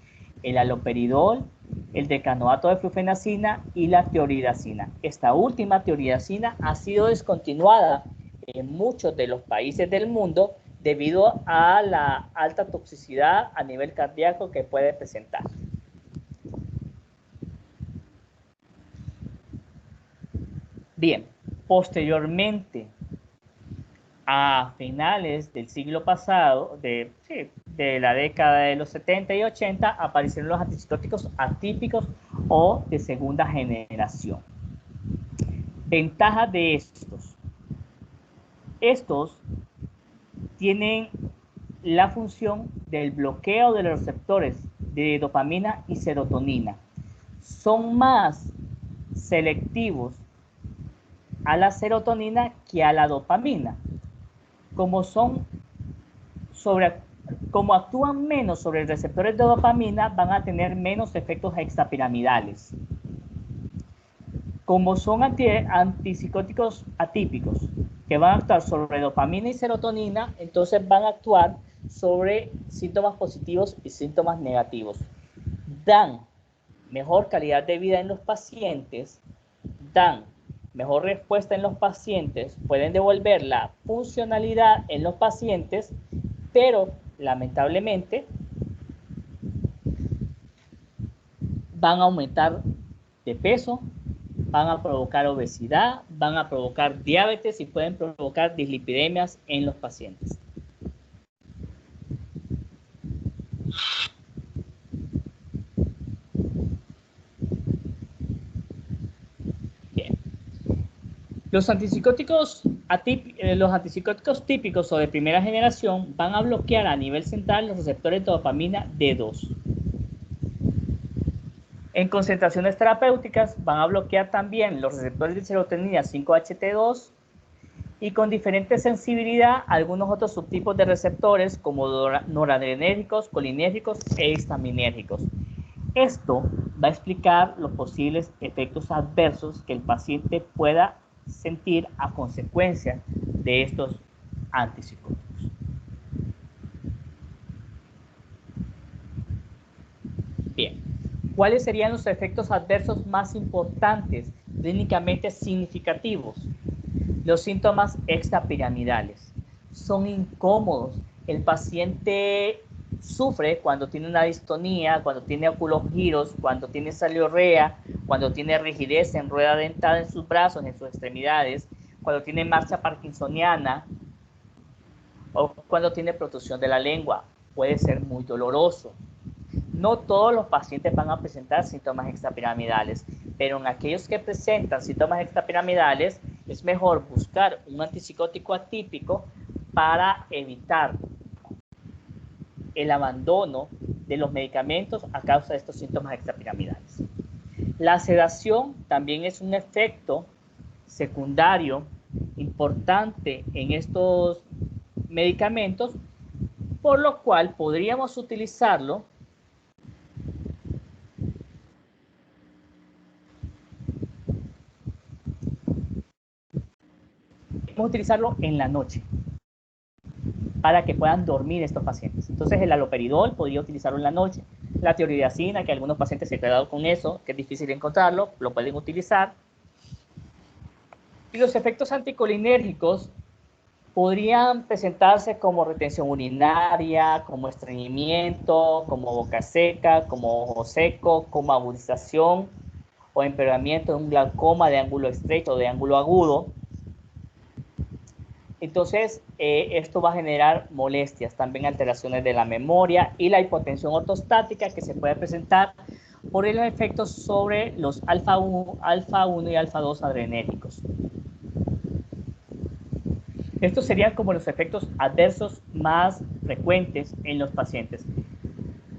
El haloperidol, el decanoato de flufenacina y la tioridazina. Esta última, tioridazina, ha sido descontinuada en muchos de los países del mundo debido a la alta toxicidad a nivel cardíaco que puede presentar. Bien, posteriormente, a finales del siglo pasado, de la década de los 70 y 80, aparecieron los antipsicóticos atípicos o de segunda generación. Ventajas de estos. Estos tienen la función del bloqueo de los receptores de dopamina y serotonina. Son más selectivos a la serotonina que a la dopamina. Como actúan menos sobre receptores de dopamina, van a tener menos efectos extrapiramidales. Como son antipsicóticos atípicos, que van a actuar sobre dopamina y serotonina, entonces van a actuar sobre síntomas positivos y síntomas negativos. Dan mejor calidad de vida en los pacientes, dan mejor respuesta en los pacientes, pueden devolver la funcionalidad en los pacientes, pero lamentablemente van a aumentar de peso, van a provocar obesidad, van a provocar diabetes y pueden provocar dislipidemias en los pacientes. Los antipsicóticos típicos o de primera generación van a bloquear a nivel central los receptores de dopamina D2. En concentraciones terapéuticas van a bloquear también los receptores de serotonina 5-HT2 y con diferente sensibilidad algunos otros subtipos de receptores como noradrenérgicos, colinérgicos e histaminérgicos. Esto va a explicar los posibles efectos adversos que el paciente pueda sentir a consecuencia de estos antipsicóticos. Bien, ¿cuáles serían los efectos adversos más importantes, clínicamente significativos? Los síntomas extrapiramidales. Son incómodos. El paciente sufre cuando tiene una distonía, cuando tiene oculogiros, cuando tiene saliorrea, cuando tiene rigidez en rueda dentada en sus brazos, en sus extremidades, cuando tiene marcha parkinsoniana o cuando tiene protrusión de la lengua. Puede ser muy doloroso. No todos los pacientes van a presentar síntomas extrapiramidales, pero en aquellos que presentan síntomas extrapiramidales es mejor buscar un antipsicótico atípico para evitar el abandono de los medicamentos a causa de estos síntomas extrapiramidales. La sedación también es un efecto secundario importante en estos medicamentos, por lo cual podríamos utilizarlo en la noche para que puedan dormir estos pacientes. Entonces el haloperidol podría utilizarlo en la noche. La tiroidazina, que algunos pacientes se han quedado con eso, que es difícil encontrarlo, lo pueden utilizar. Y los efectos anticolinérgicos podrían presentarse como retención urinaria, como estreñimiento, como boca seca, como ojo seco, como agudización o empeoramiento de un glaucoma de ángulo estrecho o de ángulo agudo. Entonces, esto va a generar molestias, también alteraciones de la memoria y la hipotensión ortostática que se puede presentar por el efecto sobre los alfa 1 y alfa 2 adrenérgicos. Estos serían como los efectos adversos más frecuentes en los pacientes.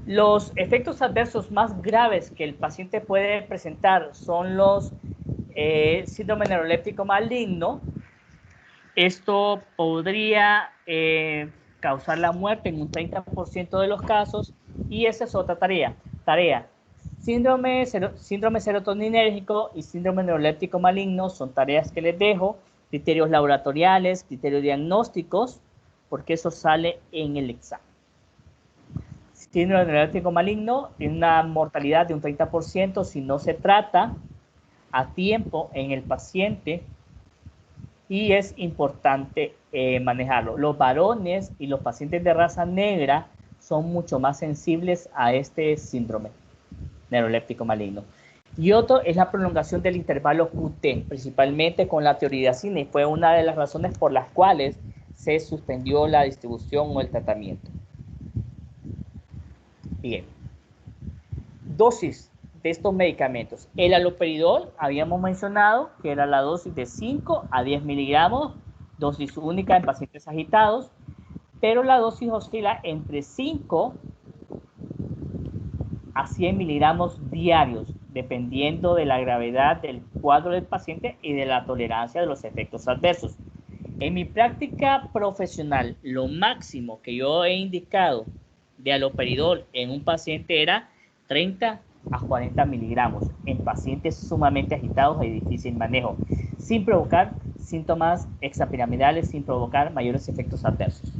Los efectos adversos más graves que el paciente puede presentar son los síndrome neuroléptico maligno. Esto podría causar la muerte en un 30% de los casos y esa es otra tarea. Síndrome serotoninérgico y síndrome neuroléptico maligno son tareas que les dejo, criterios laboratoriales, criterios diagnósticos, porque eso sale en el examen. Síndrome neuroléptico maligno tiene una mortalidad de un 30% si no se trata a tiempo en el paciente y es importante manejarlo. Los varones y los pacientes de raza negra son mucho más sensibles a este síndrome neuroléptico maligno. Y otro es la prolongación del intervalo QT, principalmente con la tiroidazina, y fue una de las razones por las cuales se suspendió la distribución o el tratamiento. Bien. Dosis de estos medicamentos. El haloperidol, habíamos mencionado que era la dosis de 5 a 10 miligramos, dosis única en pacientes agitados, pero la dosis oscila entre 5 a 100 miligramos diarios, dependiendo de la gravedad del cuadro del paciente y de la tolerancia de los efectos adversos. En mi práctica profesional, lo máximo que yo he indicado de haloperidol en un paciente era 30 a 40 miligramos en pacientes sumamente agitados y de difícil manejo, sin provocar síntomas extrapiramidales, sin provocar mayores efectos adversos.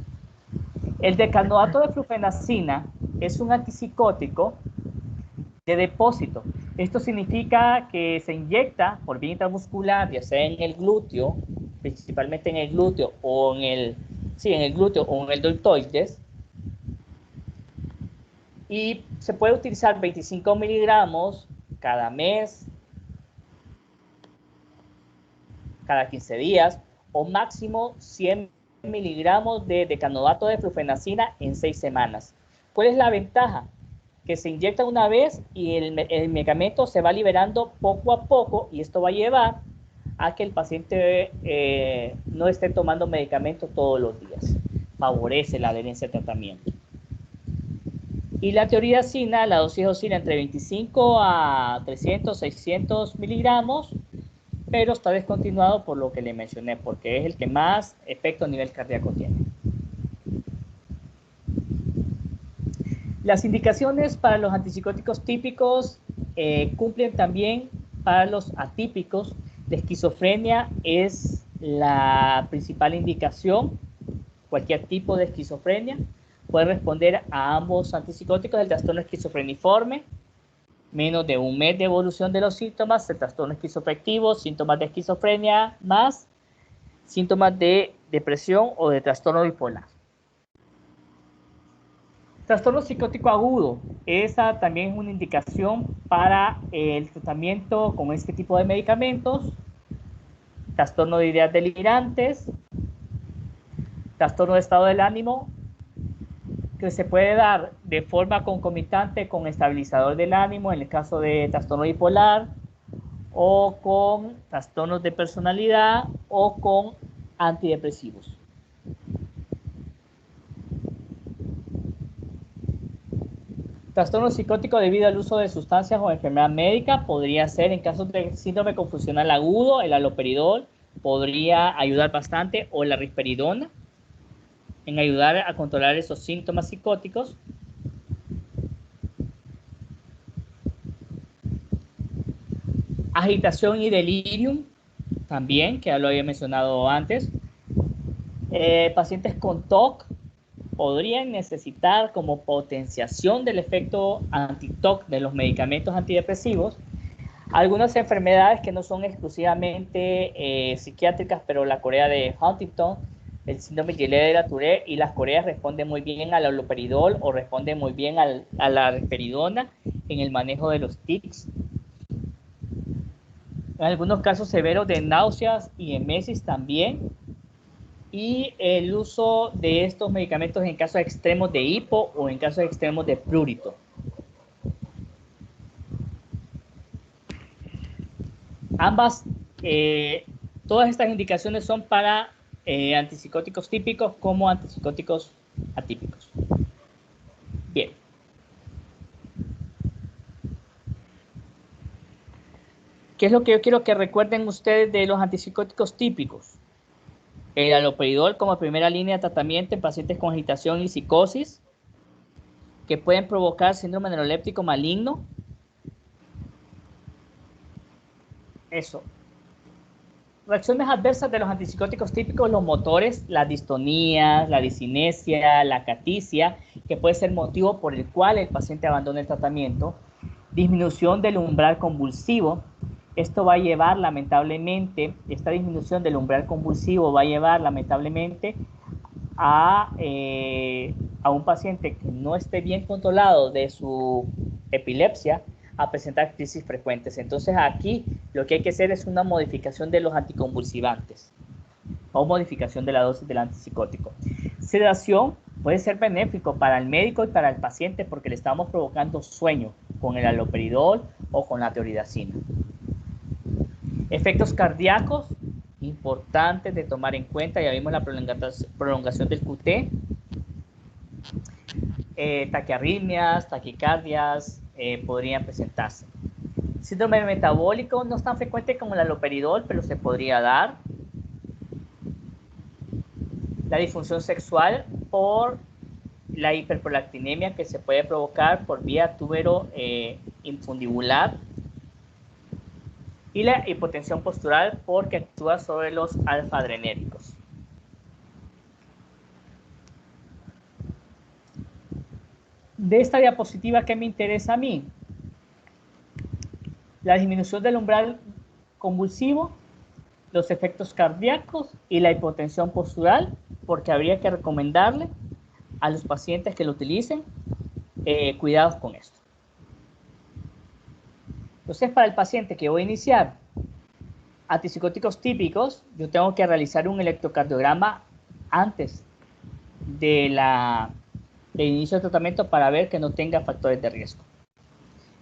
El decanoato de flufenacina es un antipsicótico de depósito. Esto significa que se inyecta por vía intramuscular, ya sea en el glúteo, principalmente en el glúteo o en el deltoides, y se puede utilizar 25 miligramos cada mes, cada 15 días, o máximo 100 miligramos de decanoato de flufenacina en 6 semanas. ¿Cuál es la ventaja? Que se inyecta una vez y el medicamento se va liberando poco a poco, y esto va a llevar a que el paciente no esté tomando medicamentos todos los días. Favorece la adherencia al tratamiento. Y la teoridazina, la dosis oscila entre 25 a 300, 600 miligramos, pero está descontinuado por lo que le mencioné, porque es el que más efecto a nivel cardíaco tiene. Las indicaciones para los antipsicóticos típicos cumplen también para los atípicos. La esquizofrenia es la principal indicación. Cualquier tipo de esquizofrenia puede responder a ambos antipsicóticos del trastorno esquizofreniforme, menos de un mes de evolución de los síntomas, el trastorno esquizoafectivo, síntomas de esquizofrenia, más síntomas de depresión o de trastorno bipolar. Trastorno psicótico agudo, esa también es una indicación para el tratamiento con este tipo de medicamentos. Trastorno de ideas delirantes, trastorno de estado del ánimo, que se puede dar de forma concomitante con estabilizador del ánimo en el caso de trastorno bipolar, o con trastornos de personalidad, o con antidepresivos. Trastorno psicótico debido al uso de sustancias o enfermedad médica podría ser en casos de síndrome confusional agudo, el haloperidol podría ayudar bastante, o la risperidona, en ayudar a controlar esos síntomas psicóticos. Agitación y delirium, también, que ya lo había mencionado antes. Pacientes con TOC podrían necesitar como potenciación del efecto anti-TOC de los medicamentos antidepresivos. Algunas enfermedades que no son exclusivamente psiquiátricas, pero la corea de Huntington, el síndrome de la Tourette y las coreas responden muy bien al haloperidol o responden muy bien a la risperidona en el manejo de los tics. En algunos casos severos de náuseas y emesis también. Y el uso de estos medicamentos en casos extremos de hipo o en casos extremos de prurito. Todas estas indicaciones son para antipsicóticos típicos como antipsicóticos atípicos. Bien. ¿Qué es lo que yo quiero que recuerden ustedes de los antipsicóticos típicos? El haloperidol como primera línea de tratamiento en pacientes con agitación y psicosis, que pueden provocar síndrome neuroléptico maligno. Eso. Reacciones adversas de los antipsicóticos típicos, los motores, la distonía, la discinesia, la acaticia, que puede ser motivo por el cual el paciente abandona el tratamiento. Disminución del umbral convulsivo. Esto va a llevar lamentablemente, esta disminución del umbral convulsivo va a llevar lamentablemente a un paciente que no esté bien controlado de su epilepsia a presentar crisis frecuentes. Entonces aquí lo que hay que hacer es una modificación de los anticonvulsivantes o modificación de la dosis del antipsicótico. Sedación puede ser benéfico para el médico y para el paciente porque le estamos provocando sueño con el haloperidol o con la teoridazina. Efectos cardíacos importantes de tomar en cuenta, ya vimos la prolongación del QT, taquiarritmias, taquicardias podrían presentarse. Síndrome metabólico no es tan frecuente como el haloperidol, pero se podría dar. La disfunción sexual por la hiperprolactinemia que se puede provocar por vía túbero infundibular. Y la hipotensión postural porque actúa sobre los alfa-adrenérgicos. De esta diapositiva, ¿qué me interesa a mí? La disminución del umbral convulsivo, los efectos cardíacos y la hipotensión postural, porque habría que recomendarle a los pacientes que lo utilicen cuidados con esto. Entonces, para el paciente que voy a iniciar antipsicóticos típicos, yo tengo que realizar un electrocardiograma antes del inicio del tratamiento para ver que no tenga factores de riesgo.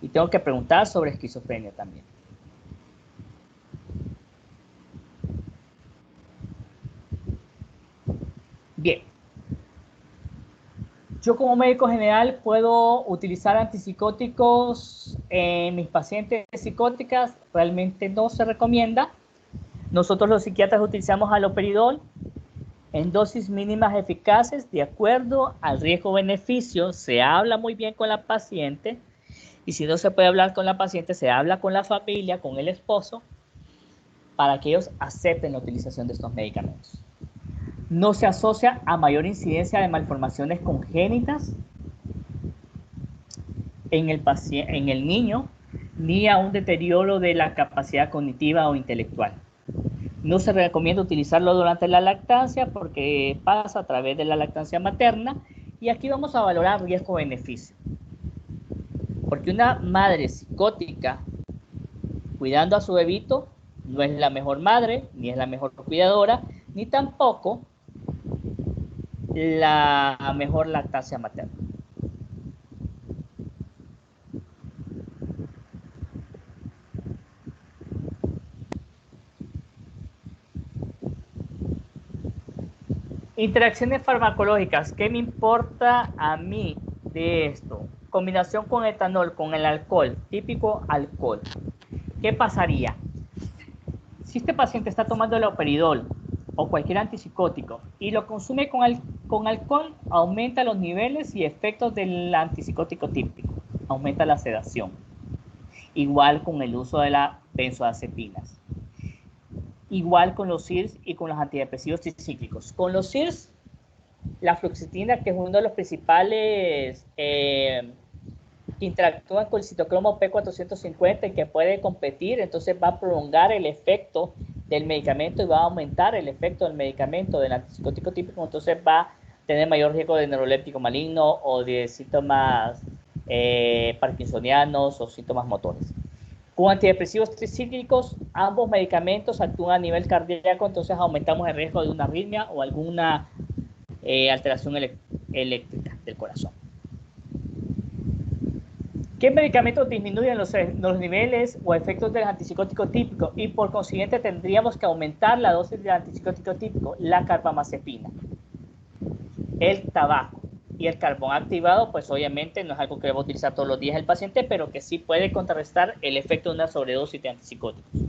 Y tengo que preguntar sobre esquizofrenia también. Bien. Yo como médico general puedo utilizar antipsicóticos en mis pacientes psicóticas. Realmente no se recomienda. Nosotros los psiquiatras utilizamos haloperidol en dosis mínimas eficaces de acuerdo al riesgo-beneficio. Se habla muy bien con la paciente, y si no se puede hablar con la paciente, se habla con la familia, con el esposo, para que ellos acepten la utilización de estos medicamentos. No se asocia a mayor incidencia de malformaciones congénitas en el niño, ni a un deterioro de la capacidad cognitiva o intelectual. No se recomienda utilizarlo durante la lactancia porque pasa a través de la lactancia materna, y aquí vamos a valorar riesgo-beneficio. Porque una madre psicótica cuidando a su bebito no es la mejor madre, ni es la mejor cuidadora, ni tampoco la mejor lactancia materna. Interacciones farmacológicas. ¿Qué me importa a mí de esto? Combinación con etanol, con el alcohol, típico alcohol. ¿Qué pasaría? Si este paciente está tomando el haloperidol o cualquier antipsicótico y lo consume con alcohol, aumenta los niveles y efectos del antipsicótico típico, aumenta la sedación. Igual con el uso de las benzodiazepinas. Igual con los SIRS y con los antidepresivos tricíclicos. Con los SIRS, la fluoxetina, que es uno de los principales que interactúan con el citocromo P450 y que puede competir, entonces va a prolongar el efecto del medicamento y va a aumentar el efecto del medicamento del antipsicótico típico, entonces va a tener mayor riesgo de neuroléptico maligno o de síntomas parkinsonianos o síntomas motores. Con antidepresivos tricíclicos, ambos medicamentos actúan a nivel cardíaco, entonces aumentamos el riesgo de una arritmia o alguna alteración eléctrica del corazón. ¿Qué medicamentos disminuyen los niveles o efectos del antipsicótico típico? Y por consiguiente tendríamos que aumentar la dosis del antipsicótico típico, la carbamazepina, el tabaco y el carbón activado. Pues obviamente no es algo que debe utilizar todos los días el paciente, pero que sí puede contrarrestar el efecto de una sobredosis de antipsicóticos.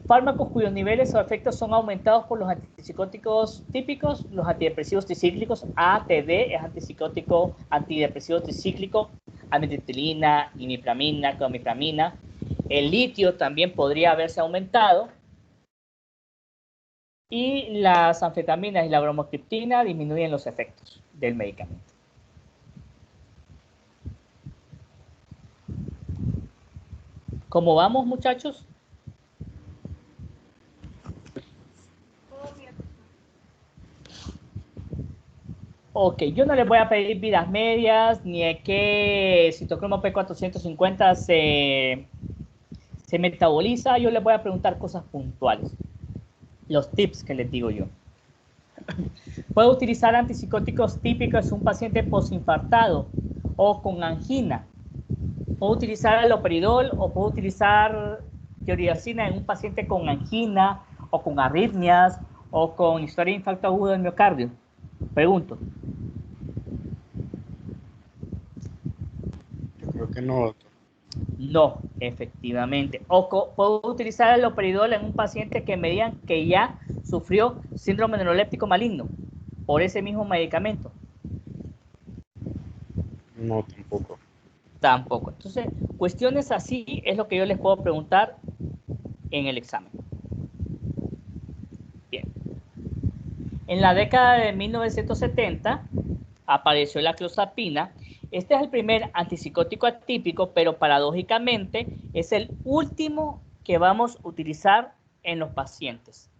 Fármacos cuyos niveles o efectos son aumentados por los antipsicóticos típicos, los antidepresivos tricíclicos. ATD es antipsicótico, antidepresivo tricíclico, amitriptilina, imipramina, clomipramina. El litio también podría haberse aumentado. Y las anfetaminas y la bromocriptina disminuyen los efectos del medicamento. ¿Cómo vamos, muchachos? Ok, yo no les voy a pedir vidas medias, ni de qué citocromo P450 se metaboliza. Yo les voy a preguntar cosas puntuales. Los tips que les digo yo. Puedo utilizar antipsicóticos típicos en un paciente postinfartado o con angina. Puedo utilizar haloperidol o puedo utilizar tiroxina en un paciente con angina o con arritmias o con historia de infarto agudo del miocardio. Pregunto. Yo creo que no, doctor. No, efectivamente. O puedo utilizar el haloperidol en un paciente que me digan que ya sufrió síndrome neuroléptico maligno por ese mismo medicamento. No, tampoco. Tampoco. Entonces, cuestiones así es lo que yo les puedo preguntar en el examen. Bien. En la década de 1970 apareció la clozapina. Este es el primer antipsicótico atípico, pero paradójicamente es el último que vamos a utilizar en los pacientes.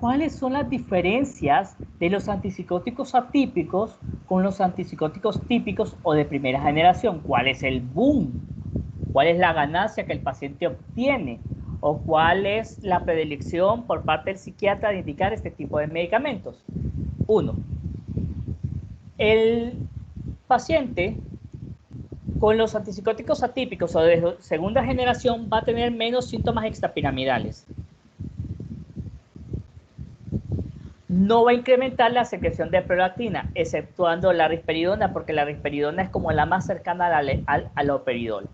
¿Cuáles son las diferencias de los antipsicóticos atípicos con los antipsicóticos típicos o de primera generación? ¿Cuál es el boom? ¿Cuál es la ganancia que el paciente obtiene? ¿O cuál es la predilección por parte del psiquiatra de indicar este tipo de medicamentos? 1. El paciente con los antipsicóticos atípicos o de segunda generación va a tener menos síntomas extrapiramidales. no va a incrementar la secreción de prolactina, exceptuando la risperidona, porque la risperidona es como la más cercana al haloperidol.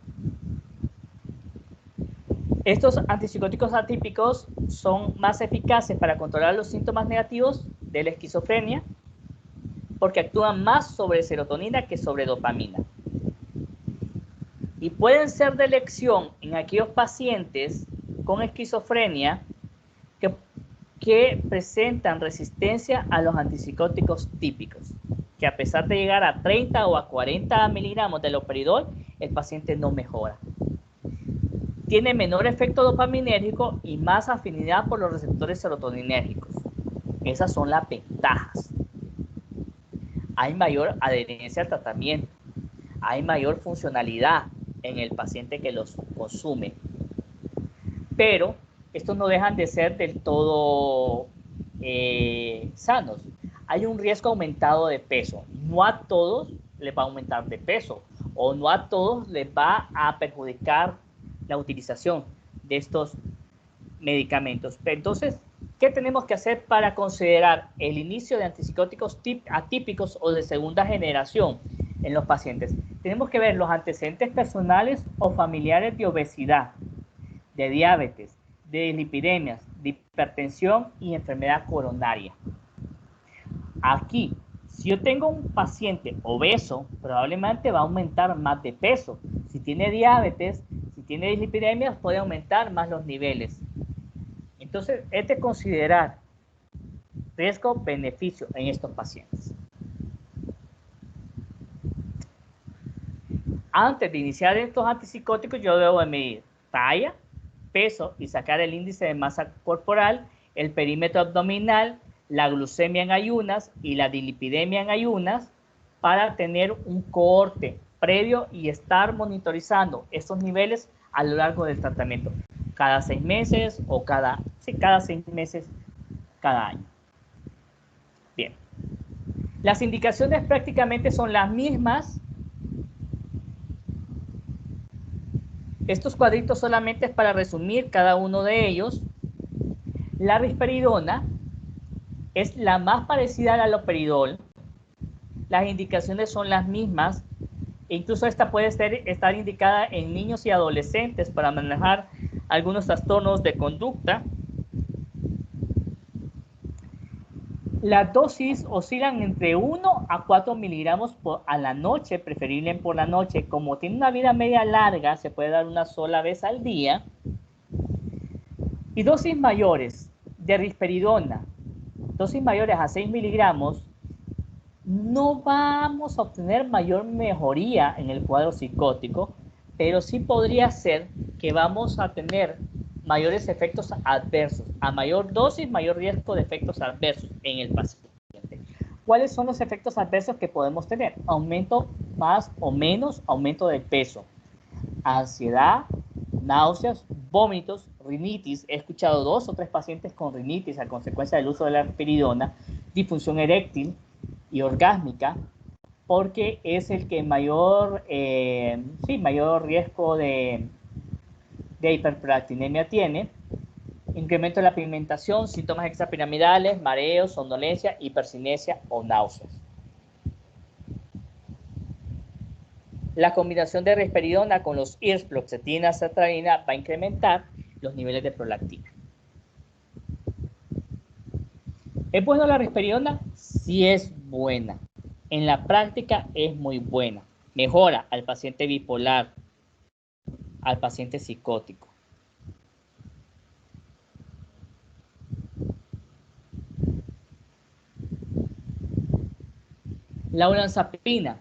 Estos antipsicóticos atípicos son más eficaces para controlar los síntomas negativos de la esquizofrenia porque actúan más sobre serotonina que sobre dopamina. Y pueden ser de elección en aquellos pacientes con esquizofrenia que presentan resistencia a los antipsicóticos típicos, que a pesar de llegar a 30 o a 40 miligramos de haloperidol, el paciente no mejora. Tiene menor efecto dopaminérgico y más afinidad por los receptores serotoninérgicos. Esas son las ventajas. Hay mayor adherencia al tratamiento, hay mayor funcionalidad en el paciente que los consume, pero estos no dejan de ser del todo sanos. Hay un riesgo aumentado de peso. No a todos les va a aumentar de peso o no a todos les va a perjudicar la utilización de estos medicamentos. Entonces, ¿qué tenemos que hacer para considerar el inicio de antipsicóticos atípicos o de segunda generación en los pacientes? Tenemos que ver los antecedentes personales o familiares de obesidad, de diabetes, de dislipidemias, de hipertensión y enfermedad coronaria. Aquí, si yo tengo un paciente obeso, probablemente va a aumentar más de peso. Si tiene diabetes, si tiene dislipidemias, puede aumentar más los niveles. Entonces, es de considerar riesgo-beneficio en estos pacientes. Antes de iniciar estos antipsicóticos, yo debo de medir talla, peso y sacar el índice de masa corporal, el perímetro abdominal, la glucemia en ayunas y la dislipidemia en ayunas para tener un cohorte previo y estar monitorizando estos niveles a lo largo del tratamiento, cada 6 meses o cada 6 meses, cada año. Bien. Las indicaciones prácticamente son las mismas. Estos cuadritos solamente es para resumir cada uno de ellos. La risperidona es la más parecida al haloperidol. Las indicaciones son las mismas. Incluso esta puede estar indicada en niños y adolescentes para manejar algunos trastornos de conducta. Las dosis oscilan entre 1 a 4 miligramos a la noche, preferible por la noche. Como tiene una vida media larga, se puede dar una sola vez al día. Y dosis mayores de risperidona, dosis mayores a 6 miligramos, no vamos a obtener mayor mejoría en el cuadro psicótico, pero sí podría ser que vamos a tener mayores efectos adversos. A mayor dosis, mayor riesgo de efectos adversos en el paciente. ¿Cuáles son los efectos adversos que podemos tener? Aumento más o menos, aumento del peso, ansiedad, náuseas, vómitos, rinitis. He escuchado 2 o 3 pacientes con rinitis a consecuencia del uso de la risperidona, disfunción eréctil y orgásmica, porque es el que mayor riesgo de hiperprolactinemia tiene. Incremento de la pigmentación, síntomas extrapiramidales, mareos, somnolencia, hipercinesia o náuseas. La combinación de risperidona con los IRS, fluoxetina, sertralina va a incrementar los niveles de prolactina. ¿Es buena la risperidona? Sí es buena. En la práctica es muy buena. Mejora al paciente bipolar, al paciente psicótico. La olanzapina.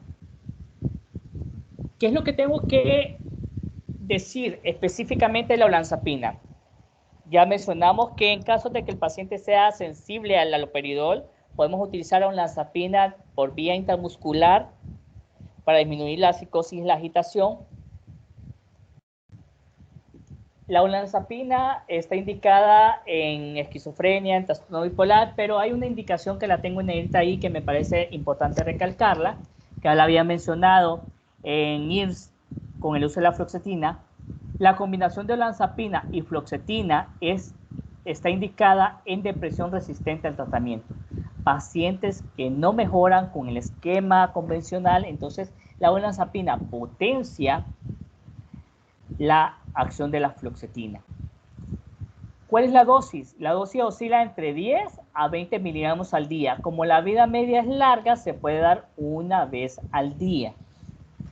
¿Qué es lo que tengo que decir específicamente de la olanzapina? Ya mencionamos que en caso de que el paciente sea sensible al haloperidol, podemos utilizar la olanzapina por vía intramuscular para disminuir la psicosis y la agitación. La olanzapina está indicada en esquizofrenia, en trastorno bipolar, pero hay una indicación que la tengo en negrita ahí que me parece importante recalcarla, que la había mencionado en IRS con el uso de la fluoxetina. La combinación de olanzapina y fluoxetina está indicada en depresión resistente al tratamiento. pacientes que no mejoran con el esquema convencional, entonces la olanzapina potencia la acción de la fluoxetina. ¿Cuál es la dosis? La dosis oscila entre 10 a 20 miligramos al día. Como la vida media es larga, se puede dar una vez al día.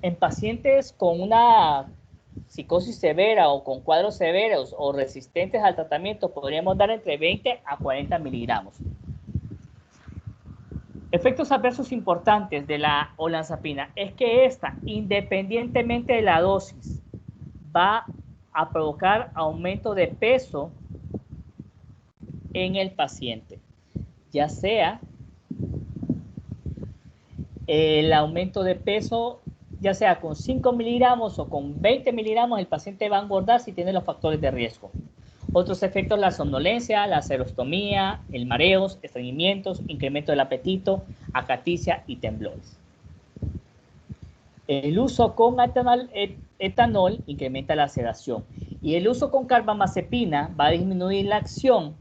En pacientes con una psicosis severa o con cuadros severos o resistentes al tratamiento, podríamos dar entre 20 a 40 miligramos. Efectos adversos importantes de la olanzapina es que esta, independientemente de la dosis, va a provocar aumento de peso en el paciente, ya sea el aumento de peso, ya sea con 5 miligramos o con 20 miligramos, el paciente va a engordar si tiene los factores de riesgo. Otros efectos, la somnolencia, la serostomía, el mareos, estreñimientos, incremento del apetito, acaticia y temblores. El uso con etanol incrementa la sedación y el uso con carbamazepina va a disminuir la acción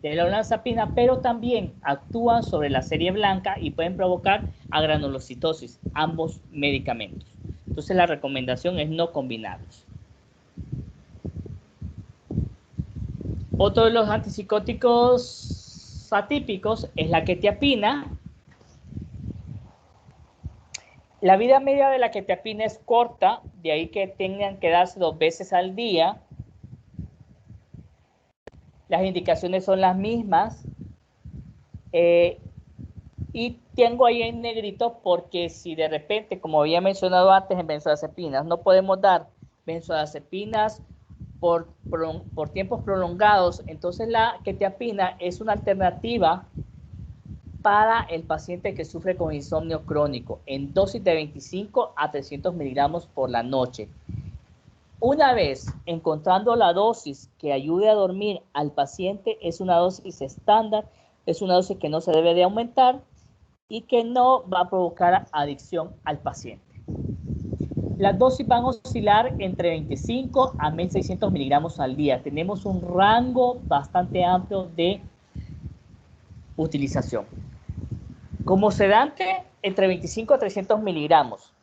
de la olanzapina, pero también actúan sobre la serie blanca y pueden provocar agranulocitosis, ambos medicamentos. Entonces la recomendación es no combinarlos. Otro de los antipsicóticos atípicos es la quetiapina. La vida media de la quetiapina es corta, de ahí que tengan que darse 2 veces al día. Las indicaciones son las mismas. Y tengo ahí en negrito porque si de repente, como había mencionado antes en benzodiazepinas, no podemos dar benzodiazepinas por tiempos prolongados, entonces la quetiapina es una alternativa para el paciente que sufre con insomnio crónico en dosis de 25 a 300 miligramos por la noche. Una vez encontrando la dosis que ayude a dormir al paciente, es una dosis estándar, es una dosis que no se debe de aumentar y que no va a provocar adicción al paciente. Las dosis van a oscilar entre 25 a 1600 miligramos al día. Tenemos un rango bastante amplio de utilización. Como sedante, entre 25 a 300 miligramos.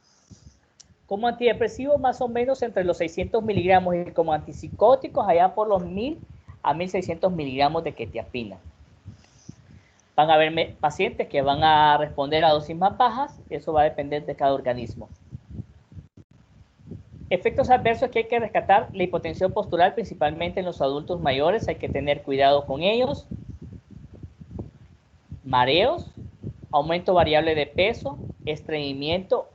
Como antidepresivo, más o menos entre los 600 miligramos. Y como antipsicóticos, allá por los 1000 a 1600 miligramos de quetiapina. Van a haber pacientes que van a responder a dosis más bajas. Eso va a depender de cada organismo. Efectos adversos que hay que rescatar: la hipotensión postural, principalmente en los adultos mayores. Hay que tener cuidado con ellos. Mareos, aumento variable de peso, estreñimiento.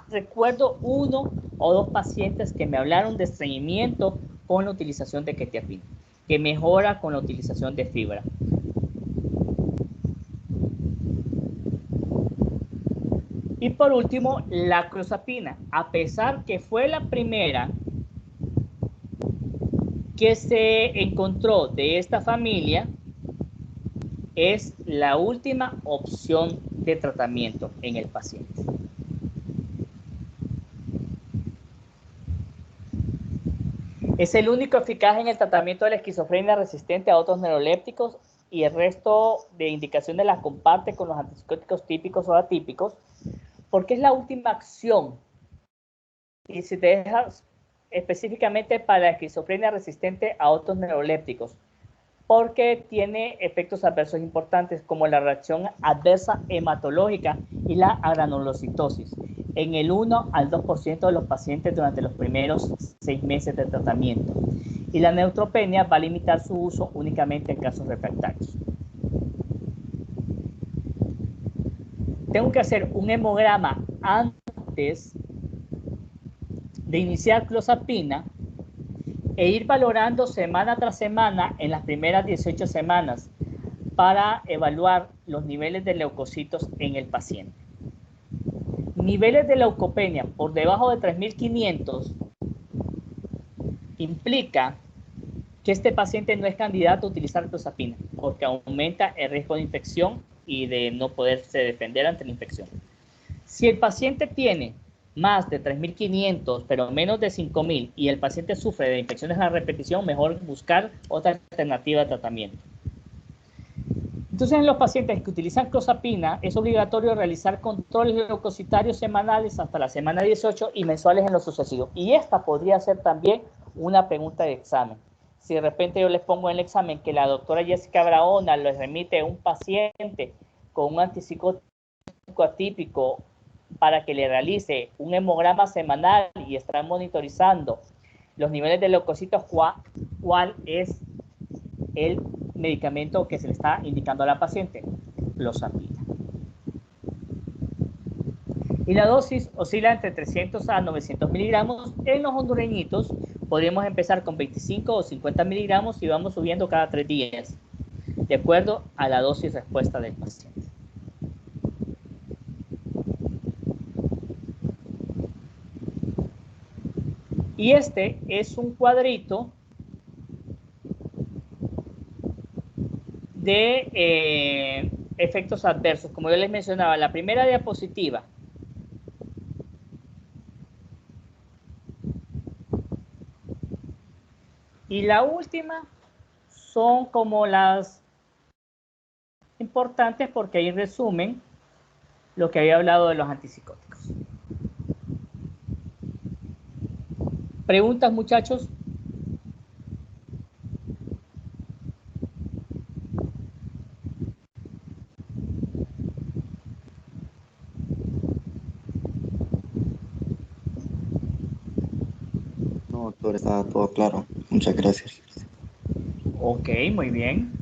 Recuerdo 1 o 2 pacientes que me hablaron de estreñimiento con la utilización de quetiapina, que mejora con la utilización de fibra. Y por último, la clozapina. A pesar que fue la primera que se encontró de esta familia, es la última opción de tratamiento en el paciente. Es el único eficaz en el tratamiento de la esquizofrenia resistente a otros neurolépticos, y el resto de indicaciones las comparte con los antipsicóticos típicos o atípicos, porque es la última acción. Y si te dejas específicamente para la esquizofrenia resistente a otros neurolépticos, porque tiene efectos adversos importantes como la reacción adversa hematológica y la agranulocitosis en el 1 al 2% de los pacientes durante los primeros 6 meses de tratamiento. Y la neutropenia va a limitar su uso únicamente en casos refractarios. Tengo que hacer un hemograma antes de iniciar clozapina e ir valorando semana tras semana en las primeras 18 semanas para evaluar los niveles de leucocitos en el paciente. Niveles de leucopenia por debajo de 3500 implica que este paciente no es candidato a utilizar clozapina porque aumenta el riesgo de infección y de no poderse defender ante la infección. Si el paciente tiene más de 3500 pero menos de 5000 y el paciente sufre de infecciones a repetición, mejor buscar otra alternativa de tratamiento. Entonces, en los pacientes que utilizan clozapina, es obligatorio realizar controles leucocitarios semanales hasta la semana 18 y mensuales en lo sucesivo. Y esta podría ser también una pregunta de examen. Si de repente yo les pongo en el examen que la doctora Jessica Braona les remite a un paciente con un antipsicótico atípico para que le realice un hemograma semanal y están monitorizando los niveles de leucocitos, ¿cuál es el medicamento que se le está indicando a la paciente? Clozapina. Y la dosis oscila entre 300 a 900 miligramos. En los hondureñitos podemos empezar con 25 o 50 miligramos y vamos subiendo cada 3 días, de acuerdo a la dosis respuesta del paciente. Y este es un cuadrito de efectos adversos. Como yo les mencionaba, la primera diapositiva y la última son como las importantes porque ahí resumen lo que había hablado de los antipsicóticos. ¿Preguntas, muchachos? No, doctor, está todo claro. Muchas gracias. Ok, muy bien.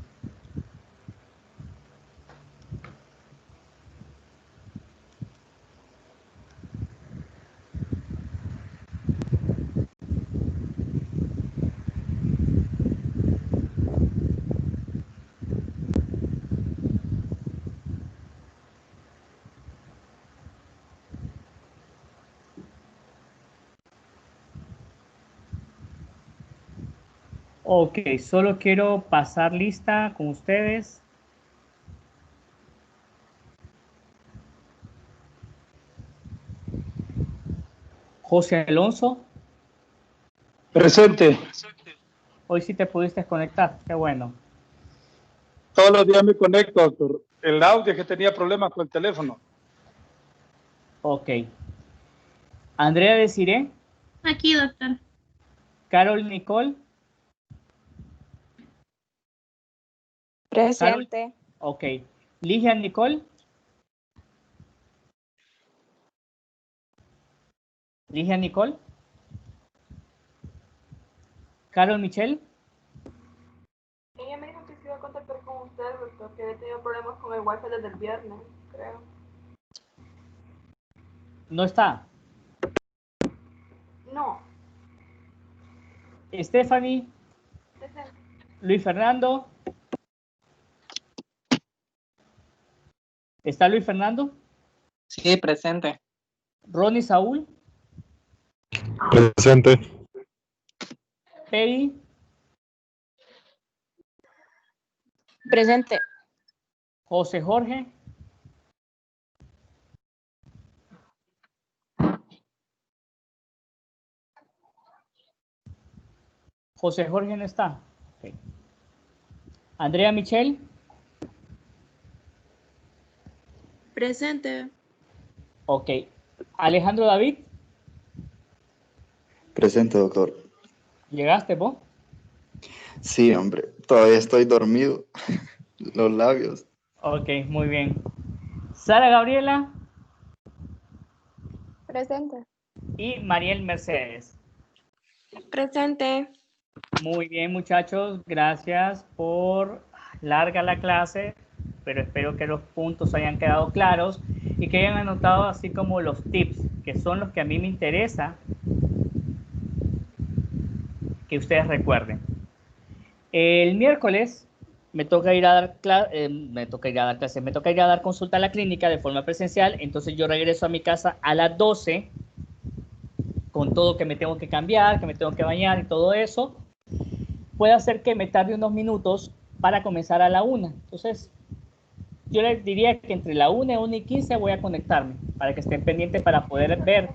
Ok, solo quiero pasar lista con ustedes. José Alonso, Presente. hoy sí te pudiste conectar, qué bueno. Todos los días me conecto, doctor. El audio es que tenía problemas con el teléfono. Ok. Andrea Desiré, Aquí, doctor. Carol Nicole. Presente. Ok. Ligia Nicole. Ligia Nicole. Carol Michelle. Ella me dijo que se iba a contactar con usted, doctor, que había tenido problemas con el wifi desde el viernes, creo. No está. No, Stephanie. presente. Luis Fernando. ¿Está Luis Fernando? Sí, presente. Ronnie Saúl. Presente. Peggy. Presente. José Jorge. José Jorge no está. Okay. Andrea Michelle. Presente. Ok. Alejandro David. Presente, doctor. ¿Llegaste vos? Sí, hombre, todavía estoy dormido. Los labios. Ok, muy bien. Sara Gabriela Presente. y Mariel Mercedes. Presente. Muy bien, muchachos. Gracias por larga la clase, pero espero que los puntos hayan quedado claros y que hayan anotado así como los tips, que son los que a mí me interesa que ustedes recuerden. El miércoles me toca ir a dar clase, me toca ir a dar consulta a la clínica de forma presencial, entonces yo regreso a mi casa a las 12 con todo que me tengo que cambiar, que me tengo que bañar y todo eso. Puede hacer que me tarde unos minutos para comenzar a la 1. Entonces, yo les diría que entre la 1 y 1 y 15 voy a conectarme para que estén pendientes para poder ver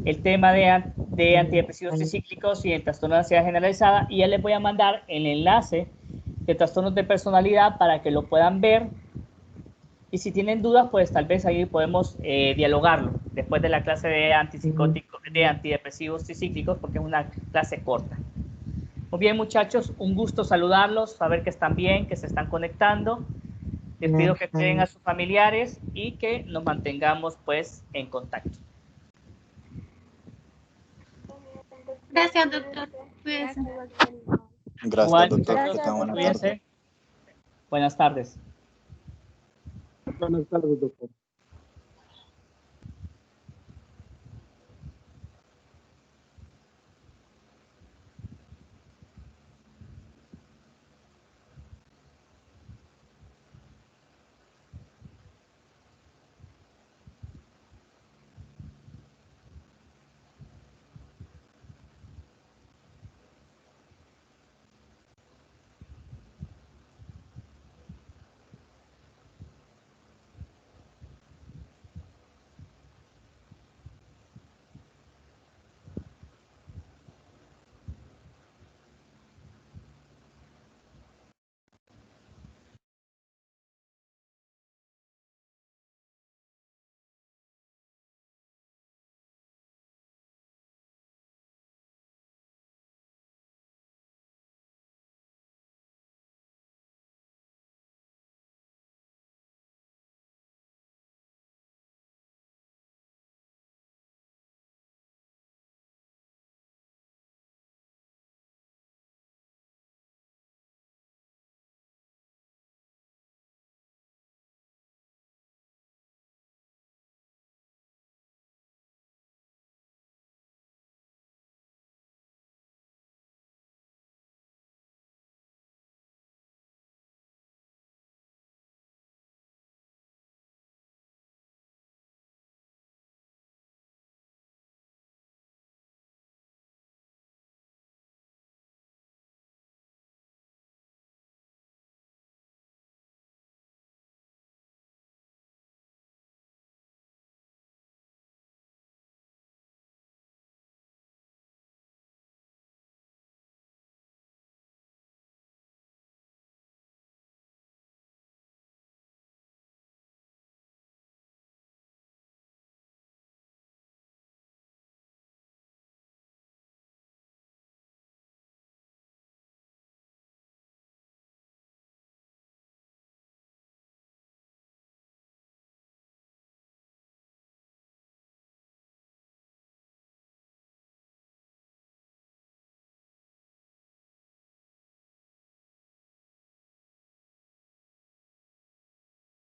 el tema de antidepresivos tricíclicos y el trastorno de ansiedad generalizada, y ya les voy a mandar el enlace de trastornos de personalidad para que lo puedan ver. Y si tienen dudas, pues tal vez ahí podemos dialogarlo después de la clase de antipsicóticos, de antidepresivos tricíclicos, porque es una clase corta. Muy bien, muchachos, un gusto saludarlos, saber que están bien, que se están conectando. Les pido que cuiden a sus familiares y que nos mantengamos pues en contacto. Gracias, doctor. Cuídese. Gracias, Igual, doctor. Que muchachos, tenga buena cuídense. tarde. Buenas tardes. Buenas tardes, doctor.